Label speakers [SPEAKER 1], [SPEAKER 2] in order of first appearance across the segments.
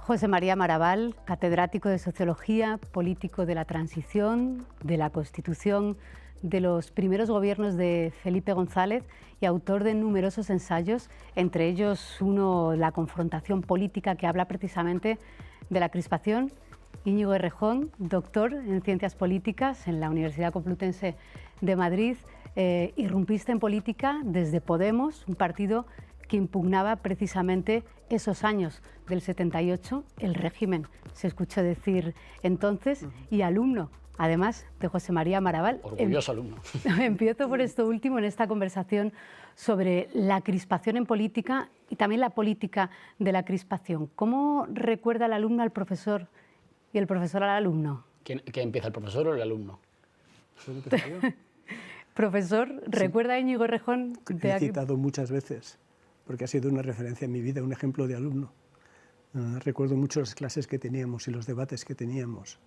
[SPEAKER 1] José María Maraval, catedrático de Sociología, político de la transición, de la Constitución, de los primeros gobiernos de Felipe González y autor de numerosos ensayos, entre ellos uno, La confrontación política, que habla precisamente de la crispación. Íñigo Errejón, doctor en Ciencias Políticas en la Universidad Complutense de Madrid, irrumpiste en política desde Podemos, un partido que impugnaba precisamente esos años del 78, el régimen, se escuchó decir entonces, y alumno, además, de José María Maraval.
[SPEAKER 2] Orgulloso alumno.
[SPEAKER 1] Empiezo por esto último en esta conversación sobre la crispación en política y también la política de la crispación. ¿Cómo recuerda el alumno al profesor y el profesor al alumno?
[SPEAKER 2] ¿Quién empieza, el profesor o el alumno?
[SPEAKER 1] Profesor, ¿recuerda a Íñigo Errejón?
[SPEAKER 3] He citado muchas veces, porque ha sido una referencia en mi vida, un ejemplo de alumno. Recuerdo mucho las clases que teníamos y los debates que teníamos.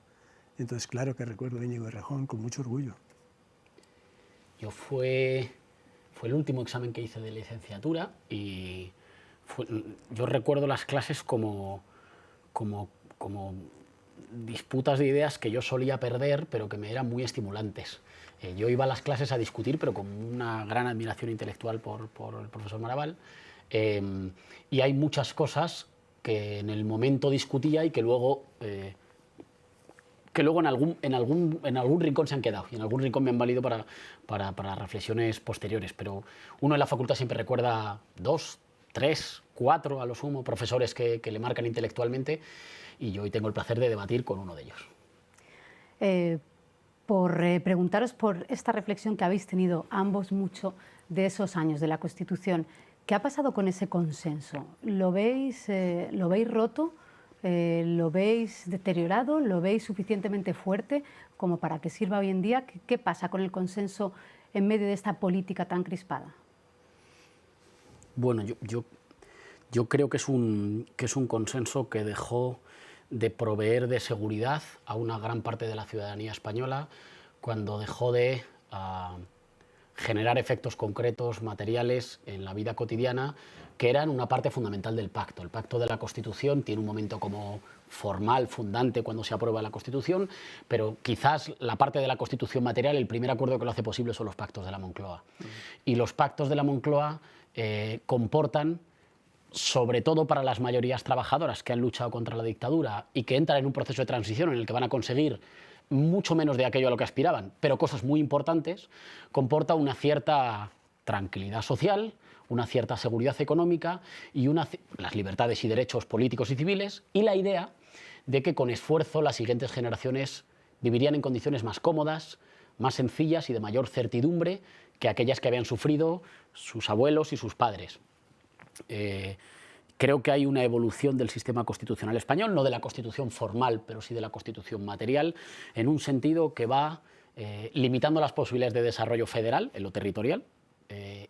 [SPEAKER 3] Entonces, claro que recuerdo a Íñigo Errejón con mucho orgullo.
[SPEAKER 2] Fue el último examen que hice de licenciatura y yo recuerdo las clases como disputas de ideas que yo solía perder, pero que me eran muy estimulantes. Yo iba a las clases a discutir, pero con una gran admiración intelectual por el profesor Maraval, y hay muchas cosas que en el momento discutía y que luego en algún rincón se han quedado y en algún rincón me han valido para reflexiones posteriores. Pero uno en la facultad siempre recuerda 2, 3, 4 a lo sumo profesores que le marcan intelectualmente, y yo hoy tengo el placer de debatir con uno de ellos.
[SPEAKER 1] Por preguntaros por esta reflexión que habéis tenido ambos mucho de esos años de la Constitución, ¿qué ha pasado con ese consenso? ¿Lo veis roto? ¿Lo veis deteriorado? ¿Lo veis suficientemente fuerte como para que sirva hoy en día? ¿Qué pasa con el consenso en medio de esta política tan crispada?
[SPEAKER 2] Bueno, yo creo que es un consenso que dejó de proveer de seguridad a una gran parte de la ciudadanía española cuando dejó de generar efectos concretos, materiales en la vida cotidiana, que eran una parte fundamental del pacto. El pacto de la Constitución tiene un momento como formal, fundante, cuando se aprueba la Constitución, pero quizás la parte de la Constitución material, el primer acuerdo que lo hace posible son los pactos de la Moncloa. Y los pactos de la Moncloa comportan, sobre todo para las mayorías trabajadoras que han luchado contra la dictadura y que entran en un proceso de transición en el que van a conseguir mucho menos de aquello a lo que aspiraban, pero cosas muy importantes, comporta una cierta tranquilidad social, una cierta seguridad económica y las libertades y derechos políticos y civiles, y la idea de que con esfuerzo las siguientes generaciones vivirían en condiciones más cómodas, más sencillas y de mayor certidumbre que aquellas que habían sufrido sus abuelos y sus padres. Creo que hay una evolución del sistema constitucional español, no de la Constitución formal, pero sí de la Constitución material, en un sentido que va limitando las posibilidades de desarrollo federal en lo territorial,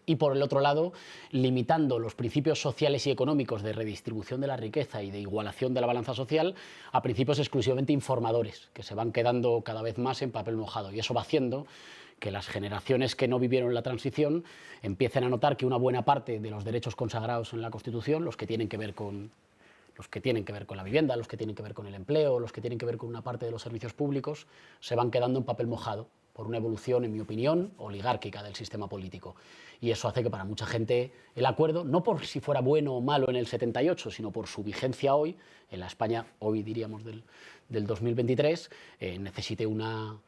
[SPEAKER 2] y por el otro lado, limitando los principios sociales y económicos de redistribución de la riqueza y de igualación de la balanza social a principios exclusivamente informadores, que se van quedando cada vez más en papel mojado, y eso va haciendo que las generaciones que no vivieron la transición empiecen a notar que una buena parte de los derechos consagrados en la Constitución, los que tienen que ver con la vivienda, los que tienen que ver con el empleo, los que tienen que ver con una parte de los servicios públicos, se van quedando en papel mojado por una evolución, en mi opinión, oligárquica del sistema político. Y eso hace que para mucha gente el acuerdo, no por si fuera bueno o malo en el 78, sino por su vigencia hoy, en la España hoy diríamos del 2023, necesite una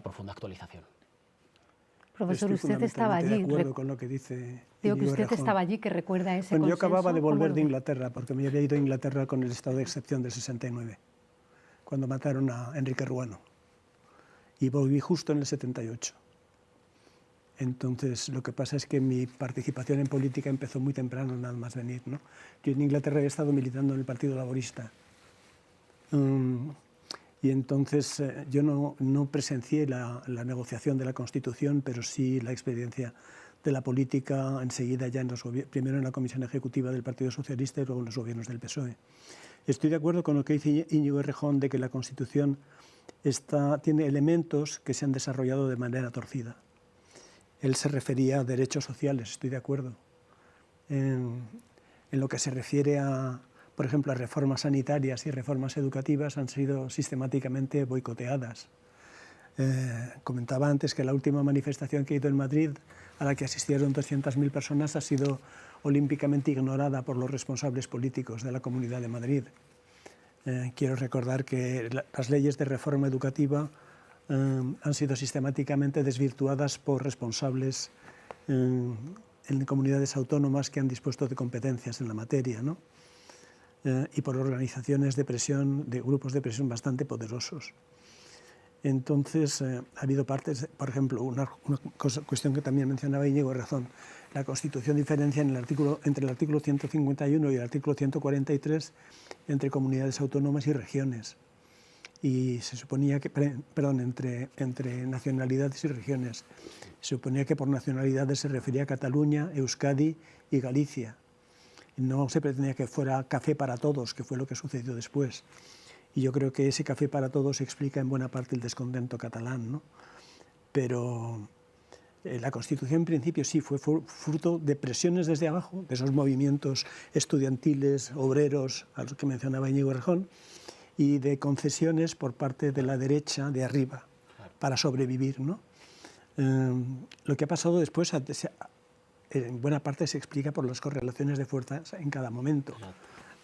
[SPEAKER 2] profunda actualización.
[SPEAKER 1] Profesor, usted estaba allí.
[SPEAKER 3] De acuerdo con lo que dice.
[SPEAKER 1] Digo que usted estaba allí, que recuerda ese
[SPEAKER 3] consenso.
[SPEAKER 1] Yo
[SPEAKER 3] acababa de volver de Inglaterra, porque me había ido a Inglaterra con el estado de excepción del 69, cuando mataron a Enrique Ruano. Y volví justo en el 78. Entonces, lo que pasa es que mi participación en política empezó muy temprano, nada más venir, ¿no? Yo en Inglaterra había estado militando en el Partido Laborista. Y entonces yo no presencié la negociación de la Constitución, pero sí la experiencia de la política enseguida ya primero en la Comisión Ejecutiva del Partido Socialista y luego en los gobiernos del PSOE. Estoy de acuerdo con lo que dice Íñigo Errejón de que la Constitución tiene elementos que se han desarrollado de manera torcida. Él se refería a derechos sociales, estoy de acuerdo. En lo que se refiere a por ejemplo, las reformas sanitarias y reformas educativas han sido sistemáticamente boicoteadas. Comentaba antes que la última manifestación que he ido en Madrid, a la que asistieron 200.000 personas, ha sido olímpicamente ignorada por los responsables políticos de la Comunidad de Madrid. Quiero recordar que las leyes de reforma educativa han sido sistemáticamente desvirtuadas por responsables en comunidades autónomas que han dispuesto de competencias en la materia, ¿no? Y por organizaciones de presión, de grupos de presión bastante poderosos. Entonces, ha habido partes, por ejemplo, una cuestión que también mencionaba Íñigo Errejón, la Constitución diferencia entre el artículo 151 y el artículo 143 entre comunidades autónomas y regiones. Y se suponía que, entre nacionalidades y regiones. Se suponía que por nacionalidades se refería a Cataluña, Euskadi y Galicia. No se pretendía que fuera café para todos, que fue lo que sucedió después. Y yo creo que ese café para todos explica en buena parte el descontento catalán, ¿no? Pero la Constitución en principio sí fue fruto de presiones desde abajo, de esos movimientos estudiantiles, obreros, a los que mencionaba Íñigo Errejón, y de concesiones por parte de la derecha de arriba para sobrevivir, ¿no? Lo que ha pasado después en buena parte se explica por las correlaciones de fuerzas en cada momento.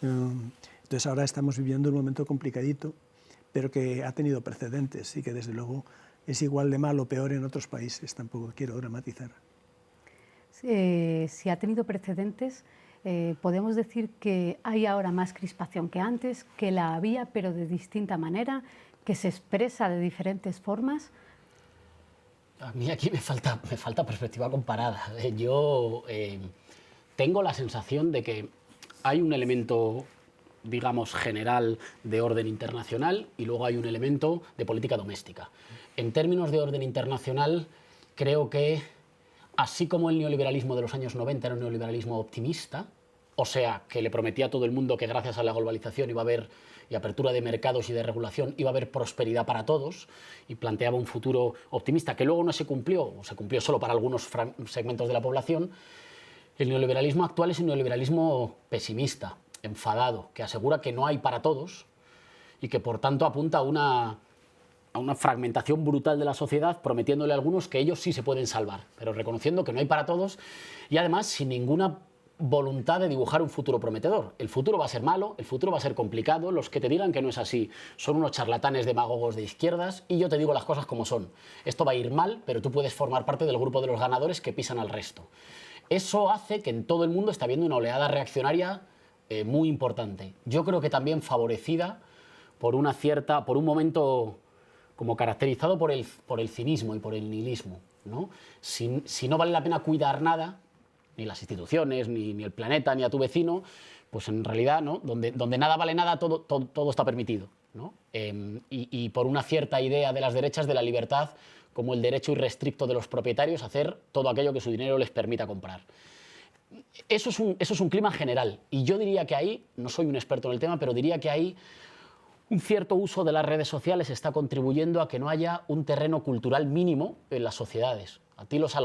[SPEAKER 3] Entonces ahora estamos viviendo un momento complicadito, pero que ha tenido precedentes y que desde luego es igual de mal o peor en otros países, tampoco quiero dramatizar.
[SPEAKER 1] Si ha tenido precedentes, podemos decir que hay ahora más crispación que antes, que la había pero de distinta manera, que se expresa de diferentes formas.
[SPEAKER 2] A mí aquí me falta perspectiva comparada. Yo tengo la sensación de que hay un elemento, digamos, general de orden internacional y luego hay un elemento de política doméstica. En términos de orden internacional, creo que así como el neoliberalismo de los años 90 era un neoliberalismo optimista, o sea, que le prometía a todo el mundo que gracias a la globalización iba a haber, y apertura de mercados y de regulación, iba a haber prosperidad para todos, y planteaba un futuro optimista que luego no se cumplió, o se cumplió solo para algunos segmentos de la población. El neoliberalismo actual es un neoliberalismo pesimista, enfadado, que asegura que no hay para todos y que por tanto apunta a una fragmentación brutal de la sociedad, prometiéndole a algunos que ellos sí se pueden salvar, pero reconociendo que no hay para todos y además sin ninguna voluntad de dibujar un futuro prometedor. El futuro va a ser malo, el futuro va a ser complicado, los que te digan que no es así son unos charlatanes demagogos de izquierdas y yo te digo las cosas como son. Esto va a ir mal, pero tú puedes formar parte del grupo de los ganadores que pisan al resto. Eso hace que en todo el mundo está habiendo una oleada reaccionaria muy importante. Yo creo que también favorecida por un momento como caracterizado por el cinismo y por el nihilismo, ¿no? Si no vale la pena cuidar nada, ni las instituciones, ni el planeta, ni a tu vecino, pues en realidad, ¿no? donde nada vale nada, todo está permitido, ¿no? Y por una cierta idea de las derechas de la libertad como el derecho irrestricto de los propietarios a hacer todo aquello que su dinero les permita comprar. Eso es un clima general. Y yo diría que ahí, no soy un experto en el tema, pero diría que ahí un cierto uso de las redes sociales está contribuyendo a que no haya un terreno cultural mínimo en las sociedades. A ti los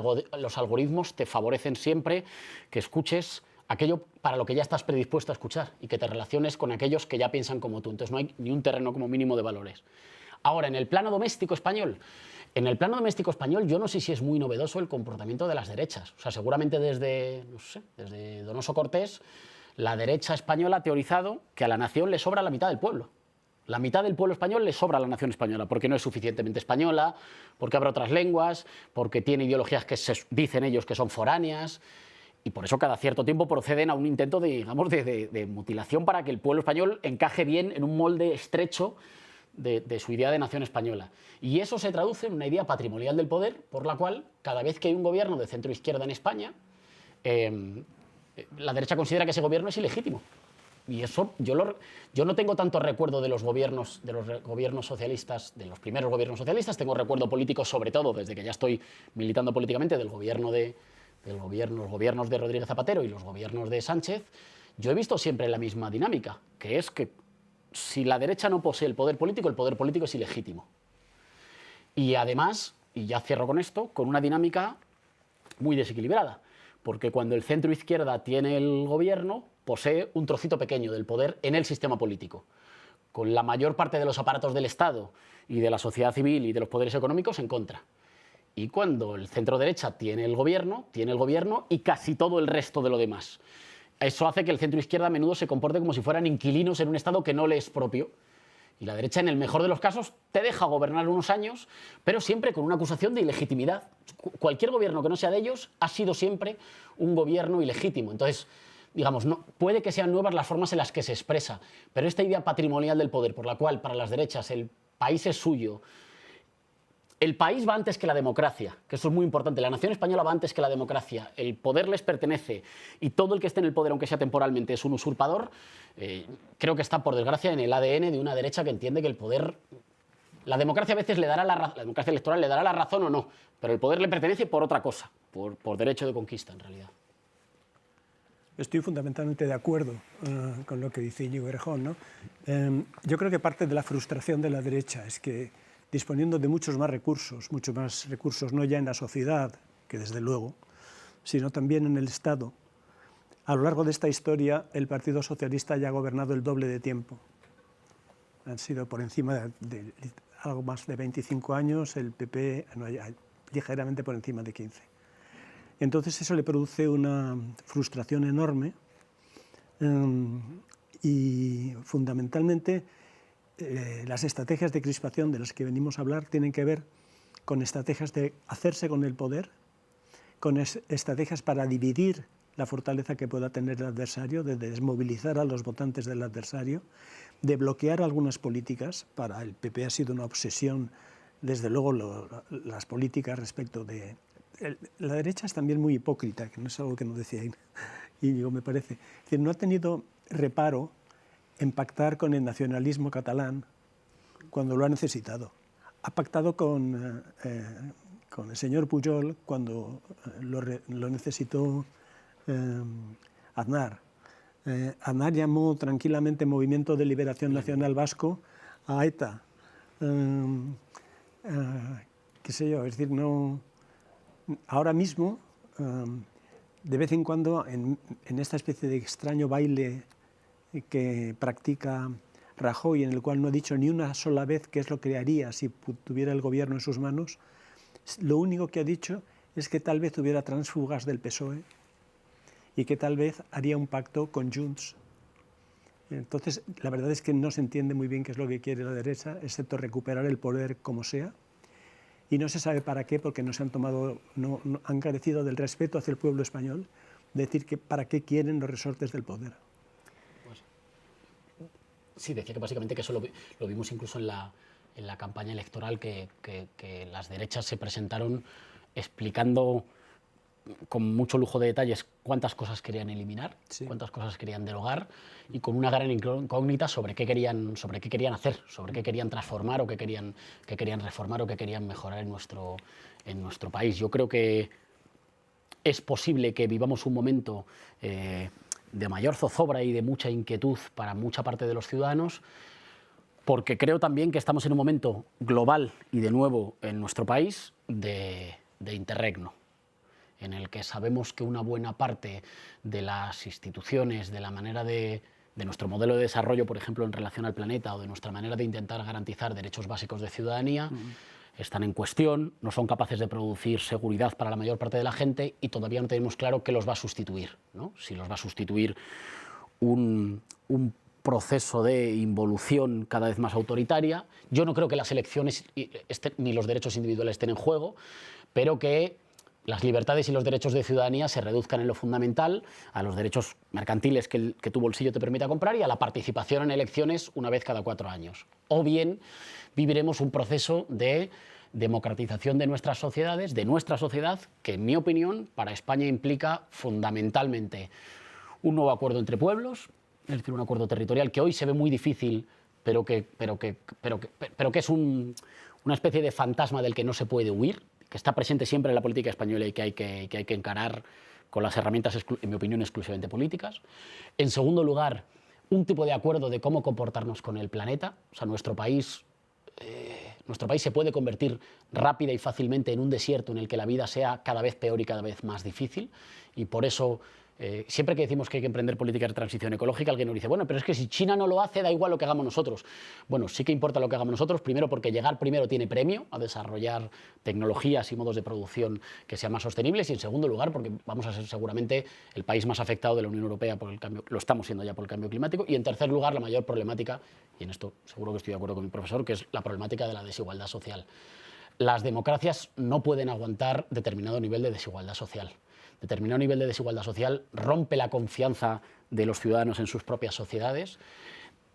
[SPEAKER 2] algoritmos te favorecen siempre que escuches aquello para lo que ya estás predispuesto a escuchar y que te relaciones con aquellos que ya piensan como tú. Entonces no hay ni un terreno como mínimo de valores. Ahora, en el plano doméstico español yo no sé si es muy novedoso el comportamiento de las derechas. O sea, seguramente desde Donoso Cortés, la derecha española ha teorizado que a la nación le sobra la mitad del pueblo. La mitad del pueblo español le sobra a la nación española, porque no es suficientemente española, porque habla otras lenguas, porque tiene ideologías que dicen ellos que son foráneas, y por eso cada cierto tiempo proceden a un intento de mutilación para que el pueblo español encaje bien en un molde estrecho de su idea de nación española. Y eso se traduce en una idea patrimonial del poder, por la cual cada vez que hay un gobierno de centro-izquierda en España, la derecha considera que ese gobierno es ilegítimo. Y eso yo no tengo tanto recuerdo de los gobiernos socialistas, de los primeros gobiernos socialistas, tengo recuerdo político sobre todo desde que ya estoy militando políticamente los gobiernos de Rodríguez Zapatero y los gobiernos de Sánchez. Yo he visto siempre la misma dinámica, que es que si la derecha no posee el poder político es ilegítimo. Y además, y ya cierro con esto, con una dinámica muy desequilibrada, porque cuando el centro izquierda tiene el gobierno, posee un trocito pequeño del poder en el sistema político, con la mayor parte de los aparatos del Estado y de la sociedad civil y de los poderes económicos en contra. Y cuando el centro derecha tiene el gobierno y casi todo el resto de lo demás. Eso hace que el centro izquierda a menudo se comporte como si fueran inquilinos en un Estado que no le es propio. Y la derecha, en el mejor de los casos, te deja gobernar unos años, pero siempre con una acusación de ilegitimidad. Cualquier gobierno que no sea de ellos ha sido siempre un gobierno ilegítimo. Entonces, digamos, no, puede que sean nuevas las formas en las que se expresa, pero esta idea patrimonial del poder, por la cual para las derechas el país es suyo, el país va antes que la democracia, que eso es muy importante, la nación española va antes que la democracia, el poder les pertenece y todo el que esté en el poder, aunque sea temporalmente, es un usurpador, creo que está, por desgracia, en el ADN de una derecha que entiende que el poder... La democracia a veces le dará la democracia electoral le dará la razón o no, pero el poder le pertenece por otra cosa, por derecho de conquista, en realidad.
[SPEAKER 3] Estoy fundamentalmente de acuerdo con lo que dice Íñigo Errejón, ¿no? Yo creo que parte de la frustración de la derecha es que, disponiendo de muchos más recursos no ya en la sociedad, que desde luego, sino también en el Estado, a lo largo de esta historia el Partido Socialista ya ha gobernado el doble de tiempo. Han sido por encima de algo más de 25 años, el PP ligeramente por encima de 15. Entonces eso le produce una frustración enorme y fundamentalmente las estrategias de crispación de las que venimos a hablar tienen que ver con estrategias de hacerse con el poder, con estrategias para dividir la fortaleza que pueda tener el adversario, de desmovilizar a los votantes del adversario, de bloquear algunas políticas. Para el PP ha sido una obsesión, desde luego, las políticas respecto de... La derecha es también muy hipócrita, que no es algo que nos decía Íñigo, me parece. Es decir, no ha tenido reparo en pactar con el nacionalismo catalán cuando lo ha necesitado. Ha pactado con el señor Pujol cuando lo necesitó Aznar. Aznar llamó tranquilamente Movimiento de Liberación Nacional Vasco a ETA. Qué sé yo, es decir, no... Ahora mismo, de vez en cuando, en esta especie de extraño baile que practica Rajoy, en el cual no ha dicho ni una sola vez qué es lo que haría si tuviera el gobierno en sus manos, lo único que ha dicho es que tal vez hubiera tránsfugas del PSOE y que tal vez haría un pacto con Junts. Entonces, la verdad es que no se entiende muy bien qué es lo que quiere la derecha, excepto recuperar el poder como sea, y no se sabe para qué, porque no se han tomado, no han carecido del respeto hacia el pueblo español, decir que para qué quieren los resortes del poder.
[SPEAKER 2] Sí, decía que básicamente que eso lo vimos incluso en la campaña electoral, que las derechas se presentaron explicando con mucho lujo de detalles cuántas cosas querían eliminar, sí, cuántas cosas querían derogar, y con una gran incógnita sobre qué querían hacer, sobre qué querían transformar o qué querían reformar o qué querían mejorar en nuestro país. Yo creo que es posible que vivamos un momento de mayor zozobra y de mucha inquietud para mucha parte de los ciudadanos, porque creo también que estamos en un momento global y de nuevo en nuestro país de interregno, en el que sabemos que una buena parte de las instituciones, de la manera de nuestro modelo de desarrollo, por ejemplo, en relación al planeta, o de nuestra manera de intentar garantizar derechos básicos de ciudadanía, están en cuestión, no son capaces de producir seguridad para la mayor parte de la gente y todavía no tenemos claro qué los va a sustituir, ¿no? Si los va a sustituir un proceso de involución cada vez más autoritaria. Yo no creo que las elecciones ni los derechos individuales estén en juego, pero que las libertades y los derechos de ciudadanía se reduzcan en lo fundamental a los derechos mercantiles que tu bolsillo te permita comprar y a la participación en elecciones una vez cada 4 años. O bien viviremos un proceso de democratización de nuestras sociedades, de nuestra sociedad, que en mi opinión para España implica fundamentalmente un nuevo acuerdo entre pueblos, es decir, un acuerdo territorial que hoy se ve muy difícil, pero que es una especie de fantasma del que no se puede huir, que está presente siempre en la política española y que hay que encarar con las herramientas, en mi opinión, exclusivamente políticas. En segundo lugar, un tipo de acuerdo de cómo comportarnos con el planeta. O sea, nuestro país nuestro país se puede convertir rápida y fácilmente en un desierto en el que la vida sea cada vez peor y cada vez más difícil, y por eso siempre que decimos que hay que emprender políticas de transición ecológica, alguien nos dice, bueno, pero es que si China no lo hace, da igual lo que hagamos nosotros. Bueno, sí que importa lo que hagamos nosotros, primero porque llegar primero tiene premio a desarrollar tecnologías y modos de producción que sean más sostenibles, y en segundo lugar porque vamos a ser seguramente el país más afectado de la Unión Europea por el cambio, lo estamos siendo ya por el cambio climático, y en tercer lugar la mayor problemática, y en esto seguro que estoy de acuerdo con mi profesor, que es la problemática de la desigualdad social. Las democracias no pueden aguantar determinado nivel de desigualdad social. Determinado nivel de desigualdad social rompe la confianza de los ciudadanos en sus propias sociedades,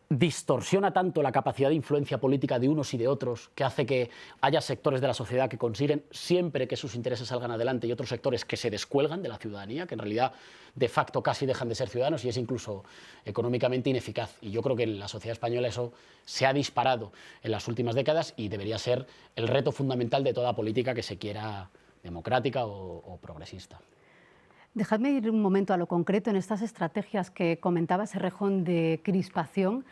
[SPEAKER 2] distorsiona tanto la capacidad de influencia política de unos y de otros, que hace que haya sectores de la sociedad que consiguen siempre que sus intereses salgan adelante y otros sectores que se descuelgan de la ciudadanía, que en realidad de facto casi dejan de ser ciudadanos, y es incluso económicamente ineficaz. Y yo creo que en la sociedad española eso se ha disparado en las últimas décadas y debería ser el reto fundamental de toda política que se quiera democrática o progresista.
[SPEAKER 1] Dejadme ir un momento a lo concreto en estas estrategias que comentaba Serrejón de crispación.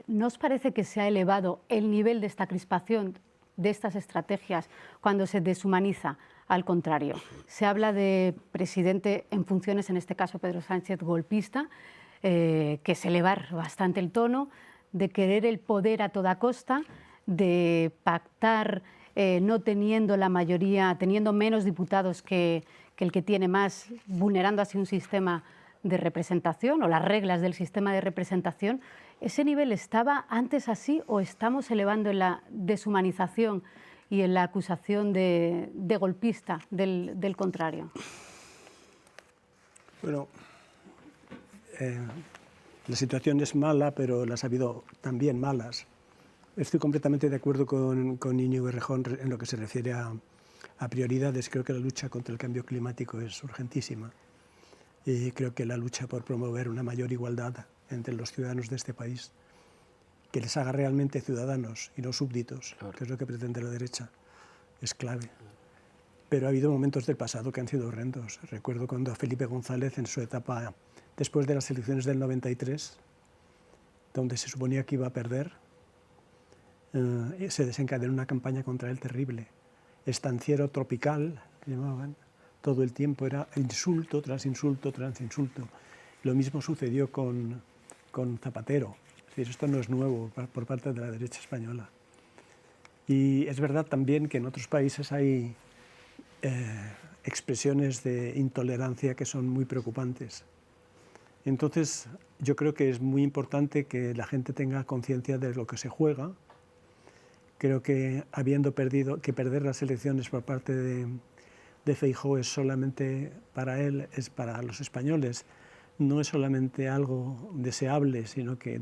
[SPEAKER 1] ¿No os parece que se ha elevado el nivel de esta crispación, de estas estrategias, cuando se deshumaniza? Al contrario, se habla de presidente en funciones, en este caso Pedro Sánchez, golpista, que es elevar bastante el tono, de querer el poder a toda costa, de pactar no teniendo la mayoría, teniendo menos diputados que el que tiene más, vulnerando así un sistema de representación o las reglas del sistema de representación. ¿Ese nivel estaba antes así o estamos elevando en la deshumanización y en la acusación de golpista del contrario?
[SPEAKER 3] Bueno, la situación es mala, pero las ha habido también malas. Estoy completamente de acuerdo con Íñigo Errejón en lo que se refiere a prioridades. Creo que la lucha contra el cambio climático es urgentísima, y creo que la lucha por promover una mayor igualdad entre los ciudadanos de este país, que les haga realmente ciudadanos y no súbditos, que es lo que pretende la derecha, es clave. Pero ha habido momentos del pasado que han sido horrendos. Recuerdo cuando a Felipe González, en su etapa después de las elecciones del 93, donde se suponía que iba a perder, se desencadenó una campaña contra él terrible. Estanciero tropical, que llamaban, todo el tiempo era insulto tras insulto tras insulto. Lo mismo sucedió con Zapatero. Es decir, esto no es nuevo por parte de la derecha española. Y es verdad también que en otros países hay expresiones de intolerancia que son muy preocupantes. Entonces, yo creo que es muy importante que la gente tenga conciencia de lo que se juega. Creo que perder las elecciones por parte de Feijóo es solamente para él, es para los españoles, no es solamente algo deseable, sino que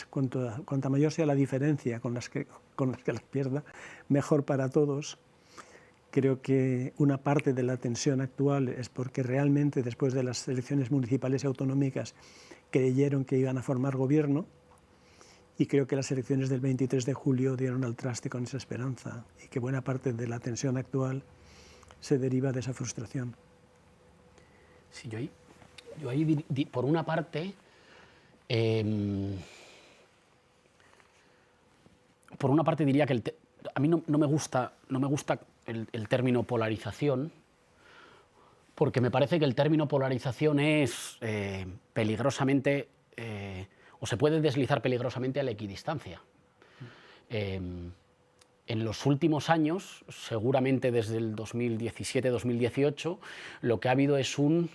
[SPEAKER 3] cuanta mayor sea la diferencia con las que las pierda, mejor para todos. Creo que una parte de la tensión actual es porque realmente después de las elecciones municipales y autonómicas creyeron que iban a formar gobierno, y creo que las elecciones del 23 de julio dieron al traste con esa esperanza, y que buena parte de la tensión actual se deriva de esa frustración.
[SPEAKER 2] Sí, yo ahí por una parte, diría que a mí no me gusta el término polarización, porque me parece que el término polarización es peligrosamente, o se puede deslizar peligrosamente a la equidistancia. En los últimos años, seguramente desde el 2017-2018, lo que ha habido es un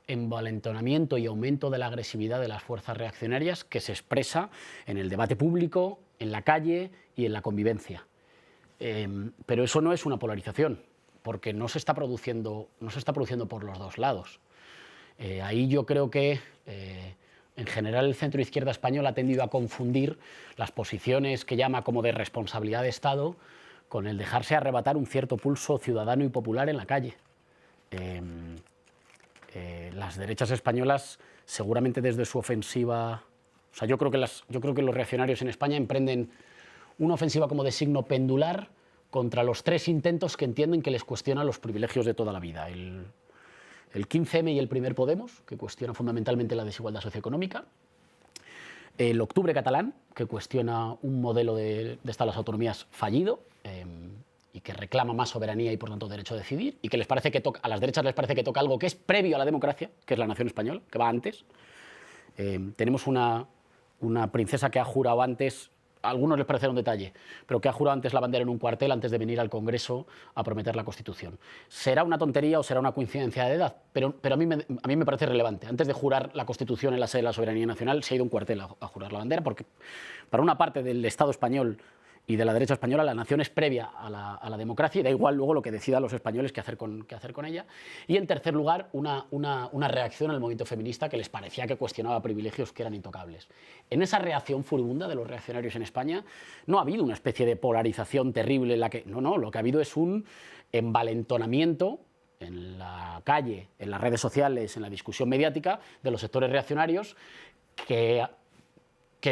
[SPEAKER 2] envalentonamiento y aumento de la agresividad de las fuerzas reaccionarias, que se expresa en el debate público, en la calle y en la convivencia. Pero eso no es una polarización, porque no se está produciendo por los dos lados. Ahí yo creo que en general el centro-izquierda español ha tendido a confundir las posiciones que llama como de responsabilidad de Estado con el dejarse arrebatar un cierto pulso ciudadano y popular en la calle. Las derechas españolas, seguramente desde su ofensiva, o sea, yo creo que los reaccionarios en España emprenden una ofensiva como de signo pendular contra los tres intentos que entienden que les cuestionan los privilegios de toda la vida. El 15M y el primer Podemos, que cuestiona fundamentalmente la desigualdad socioeconómica. El octubre catalán, que cuestiona un modelo de Estado de las autonomías fallido y que reclama más soberanía y, por tanto, derecho a decidir, y que les parece que a las derechas les parece que toca algo que es previo a la democracia, que es la nación española, que va antes. Tenemos una princesa que ha jurado antes, a algunos les parecerá un detalle, pero que ha jurado antes la bandera en un cuartel antes de venir al Congreso a prometer la Constitución. Será una tontería o será una coincidencia de edad, pero a mí me parece relevante. Antes de jurar la Constitución en la sede de la soberanía nacional, se ha ido a un cuartel a jurar la bandera, porque para una parte del Estado español y de la derecha española, la nación es previa a la democracia y da igual luego lo que decidan los españoles qué hacer con ella. Y en tercer lugar, una reacción al movimiento feminista que les parecía que cuestionaba privilegios que eran intocables. En esa reacción furibunda de los reaccionarios en España no ha habido una especie de polarización terrible en la que... No, lo que ha habido es un envalentonamiento en la calle, en las redes sociales, en la discusión mediática de los sectores reaccionarios que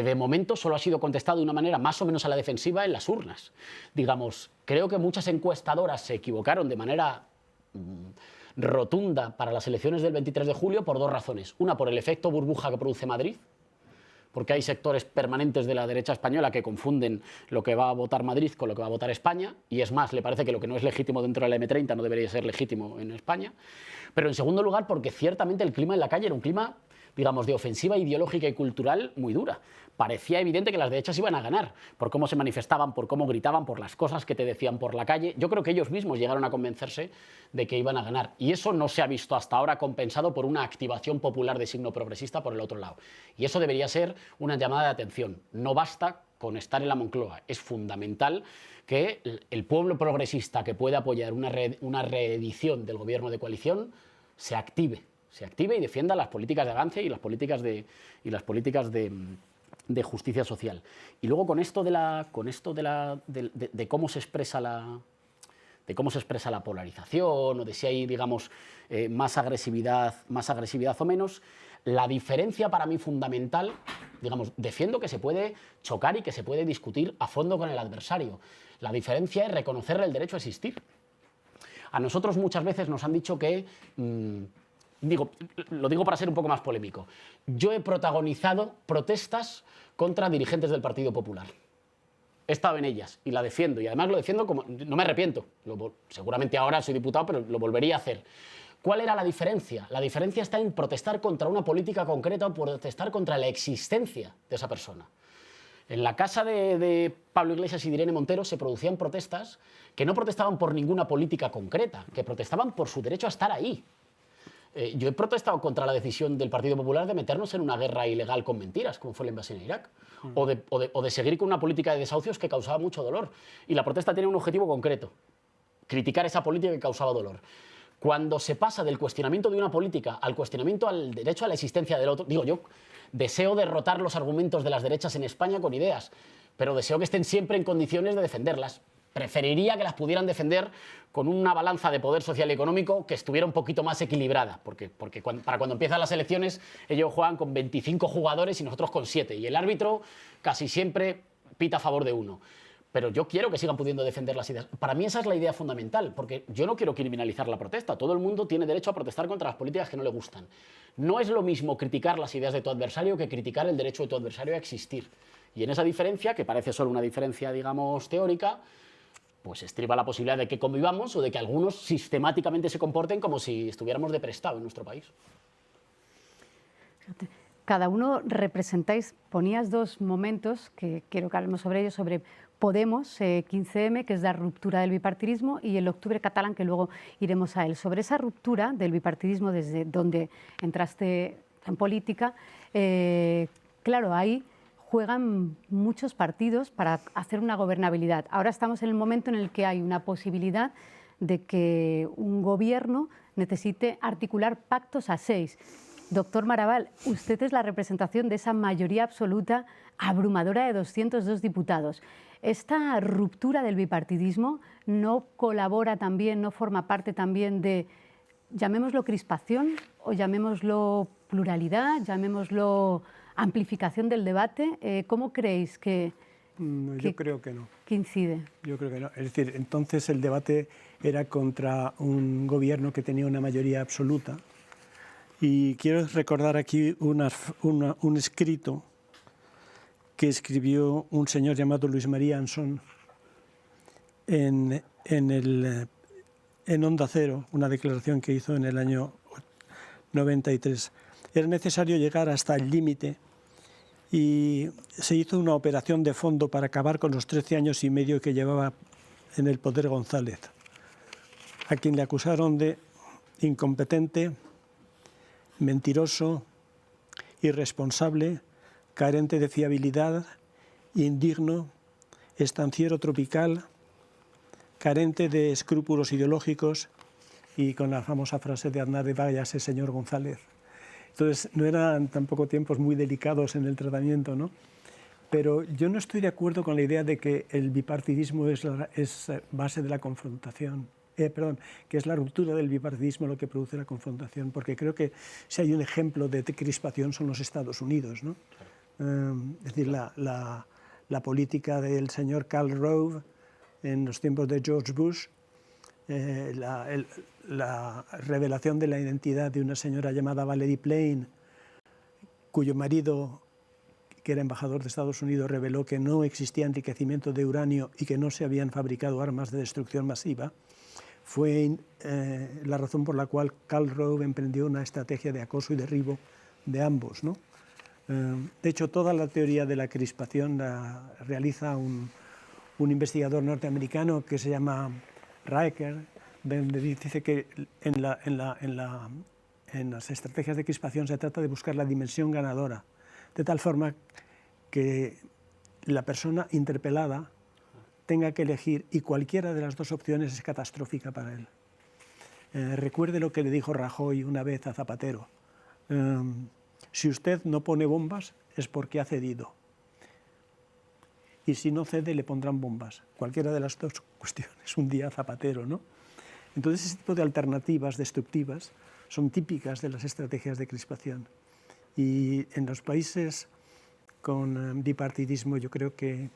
[SPEAKER 2] de momento solo ha sido contestado de una manera más o menos a la defensiva en las urnas. Digamos, creo que muchas encuestadoras se equivocaron de manera rotunda para las elecciones del 23 de julio por dos razones. Una, por el efecto burbuja que produce Madrid, porque hay sectores permanentes de la derecha española que confunden lo que va a votar Madrid con lo que va a votar España, y es más, le parece que lo que no es legítimo dentro de la M30 no debería ser legítimo en España. Pero en segundo lugar, porque ciertamente el clima en la calle era un clima, digamos, de ofensiva ideológica y cultural muy dura. Parecía evidente que las derechas iban a ganar, por cómo se manifestaban, por cómo gritaban, por las cosas que te decían por la calle. Yo creo que ellos mismos llegaron a convencerse de que iban a ganar. Y eso no se ha visto hasta ahora compensado por una activación popular de signo progresista por el otro lado. Y eso debería ser una llamada de atención. No basta con estar en la Moncloa. Es fundamental que el pueblo progresista que pueda apoyar una reedición del gobierno de coalición se active y defienda las políticas de avance y las políticas de justicia social. Y luego con esto de cómo se expresa la polarización o de si hay, digamos, más agresividad o menos, la diferencia para mí fundamental, digamos, defiendo que se puede chocar y que se puede discutir a fondo con el adversario. La diferencia es reconocerle el derecho a existir. A nosotros muchas veces nos han dicho que... lo digo para ser un poco más polémico. Yo he protagonizado protestas contra dirigentes del Partido Popular. He estado en ellas y la defiendo. Y además lo defiendo como... No me arrepiento. Seguramente ahora soy diputado, pero lo volvería a hacer. ¿Cuál era la diferencia? La diferencia está en protestar contra una política concreta o protestar contra la existencia de esa persona. En la casa de Pablo Iglesias y de Irene Montero se producían protestas que no protestaban por ninguna política concreta, que protestaban por su derecho a estar ahí. Yo he protestado contra la decisión del Partido Popular de meternos en una guerra ilegal con mentiras, como fue la invasión a Irak, o de seguir con una política de desahucios que causaba mucho dolor. Y la protesta tiene un objetivo concreto: criticar esa política que causaba dolor. Cuando se pasa del cuestionamiento de una política al cuestionamiento al derecho a la existencia del otro, digo, yo deseo derrotar los argumentos de las derechas en España con ideas, pero deseo que estén siempre en condiciones de defenderlas. Preferiría que las pudieran defender con una balanza de poder social y económico que estuviera un poquito más equilibrada, porque para cuando empiezan las elecciones ellos juegan con 25 jugadores y nosotros con 7, y el árbitro casi siempre pita a favor de uno. Pero yo quiero que sigan pudiendo defender las ideas. Para mí esa es la idea fundamental, porque yo no quiero criminalizar la protesta. Todo el mundo tiene derecho a protestar contra las políticas que no le gustan. No es lo mismo criticar las ideas de tu adversario que criticar el derecho de tu adversario a existir. Y en esa diferencia, que parece solo una diferencia, digamos, teórica, pues estriba la posibilidad de que convivamos o de que algunos sistemáticamente se comporten como si estuviéramos de prestado en nuestro país.
[SPEAKER 1] Cada uno representáis, ponías dos momentos, que quiero que hablemos sobre ellos, sobre Podemos, 15M, que es la ruptura del bipartidismo, y el octubre catalán, que luego iremos a él. Sobre esa ruptura del bipartidismo, desde donde entraste en política, claro, ahí juegan muchos partidos para hacer una gobernabilidad. Ahora estamos en el momento en el que hay una posibilidad de que un gobierno necesite articular pactos a 6. Doctor Maravall, usted es la representación de esa mayoría absoluta abrumadora de 202 diputados. ¿Esta ruptura del bipartidismo no colabora también, no forma parte también de, llamémoslo crispación o llamémoslo pluralidad, llamémoslo amplificación del debate? ¿Cómo creéis que
[SPEAKER 3] yo creo que no.
[SPEAKER 1] ¿Que incide?
[SPEAKER 3] Yo creo que no. Es decir, entonces el debate era contra un gobierno que tenía una mayoría absoluta. Y quiero recordar aquí un escrito que escribió un señor llamado Luis María Ansón en Onda Cero, una declaración que hizo en el año 93. Era necesario llegar hasta el límite y se hizo una operación de fondo para acabar con los 13 años y medio que llevaba en el poder González, a quien le acusaron de incompetente, mentiroso, irresponsable, carente de fiabilidad, indigno, estanciero tropical, carente de escrúpulos ideológicos y con la famosa frase de Aznar de váyase, señor González. Entonces, no eran tampoco tiempos muy delicados en el tratamiento, ¿no? Pero yo no estoy de acuerdo con la idea de que el bipartidismo es base de la confrontación. Que es la ruptura del bipartidismo lo que produce la confrontación, porque creo que si hay un ejemplo de crispación son los Estados Unidos, ¿no? Es decir, la política del señor Karl Rove en los tiempos de George Bush, la revelación de la identidad de una señora llamada Valerie Plame, cuyo marido, que era embajador de Estados Unidos, reveló que no existía enriquecimiento de uranio y que no se habían fabricado armas de destrucción masiva, fue la razón por la cual Karl Rove emprendió una estrategia de acoso y derribo de ambos, ¿no? De hecho, toda la teoría de la crispación la realiza un investigador norteamericano que se llama Riker, donde dice que en las estrategias de crispación se trata de buscar la dimensión ganadora, de tal forma que la persona interpelada tenga que elegir y cualquiera de las dos opciones es catastrófica para él. Recuerde lo que le dijo Rajoy una vez a Zapatero: si usted no pone bombas es porque ha cedido, y si no cede le pondrán bombas. Cualquiera de las dos cuestiones un día Zapatero, ¿no? Entonces, ese tipo de alternativas destructivas son típicas de las estrategias de crispación. Y en los países con bipartidismo yo creo que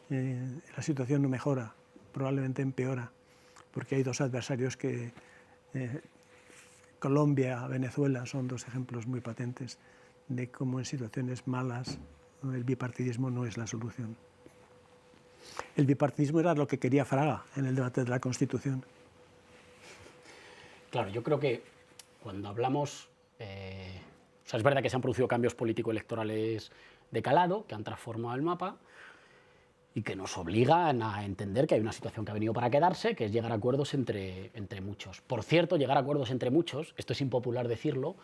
[SPEAKER 3] la situación no mejora, probablemente empeora, porque hay dos adversarios que Colombia, Venezuela son dos ejemplos muy patentes de cómo en situaciones malas el bipartidismo no es la solución. El bipartidismo era lo que quería Fraga en el debate de la Constitución.
[SPEAKER 2] Claro, yo creo que cuando hablamos... o sea, es verdad que se han producido cambios político-electorales de calado, que han transformado el mapa y que nos obligan a entender que hay una situación que ha venido para quedarse, que es llegar a acuerdos entre muchos. Por cierto, llegar a acuerdos entre muchos, esto es impopular decirlo,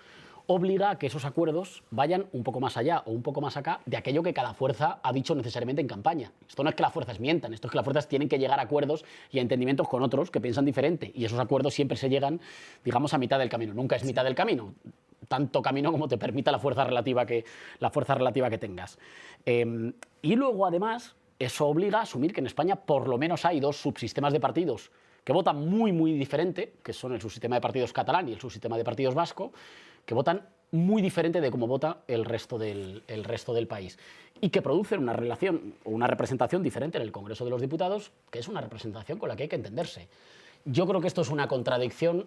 [SPEAKER 2] obliga a que esos acuerdos vayan un poco más allá o un poco más acá de aquello que cada fuerza ha dicho necesariamente en campaña. Esto no es que las fuerzas mientan, esto es que las fuerzas tienen que llegar a acuerdos y a entendimientos con otros que piensan diferente, y esos acuerdos siempre se llegan, digamos, a mitad del camino. Nunca es mitad del camino, tanto camino como te permita la fuerza relativa que tengas. Y luego, además, eso obliga a asumir que en España por lo menos hay dos subsistemas de partidos que votan muy, muy diferente, que son el subsistema de partidos catalán y el subsistema de partidos vasco, que votan muy diferente de cómo vota el resto del país, y que producen una relación o una representación diferente en el Congreso de los Diputados, que es una representación con la que hay que entenderse. Yo creo que esto es una contradicción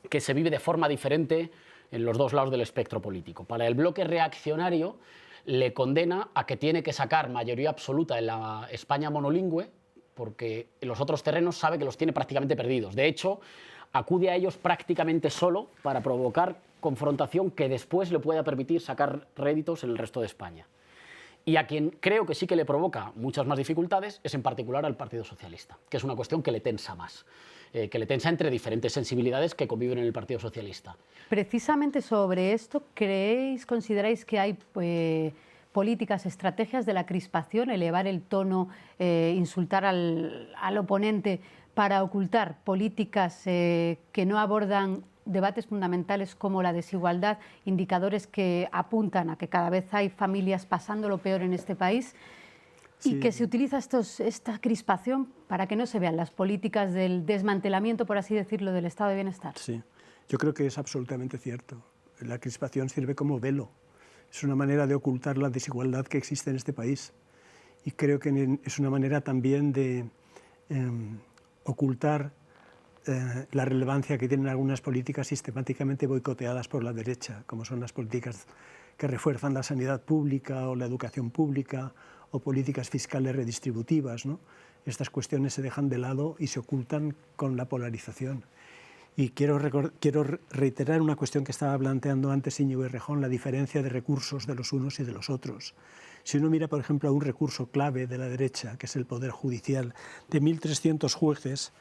[SPEAKER 2] que se vive de forma diferente en los dos lados del espectro político. Para el bloque reaccionario le condena a que tiene que sacar mayoría absoluta en la España monolingüe, porque en los otros terrenos sabe que los tiene prácticamente perdidos. De hecho, acude a ellos prácticamente solo para provocar confrontación que después le pueda permitir sacar réditos en el resto de España. Y a quien creo que sí que le provoca muchas más dificultades es en particular al Partido Socialista, que es una cuestión que le tensa más, que le tensa entre diferentes sensibilidades que conviven en el Partido Socialista.
[SPEAKER 1] Precisamente sobre esto, consideráis que hay políticas, estrategias de la crispación, elevar el tono, insultar al oponente para ocultar políticas que no abordan debates fundamentales como la desigualdad, indicadores que apuntan a que cada vez hay familias pasando lo peor en este país, y que se utiliza esta crispación para que no se vean las políticas del desmantelamiento, por así decirlo, del estado de bienestar?
[SPEAKER 3] Sí, yo creo que es absolutamente cierto. La crispación sirve como velo. Es una manera de ocultar la desigualdad que existe en este país. Y creo que es una manera también de ocultar la relevancia que tienen algunas políticas sistemáticamente boicoteadas por la derecha, como son las políticas que refuerzan la sanidad pública o la educación pública o políticas fiscales redistributivas, ¿no? Estas cuestiones se dejan de lado y se ocultan con la polarización. Y quiero reiterar una cuestión que estaba planteando antes Íñigo Errejón, la diferencia de recursos de los unos y de los otros. Si uno mira, por ejemplo, a un recurso clave de la derecha, que es el Poder Judicial, de 1.300 jueces,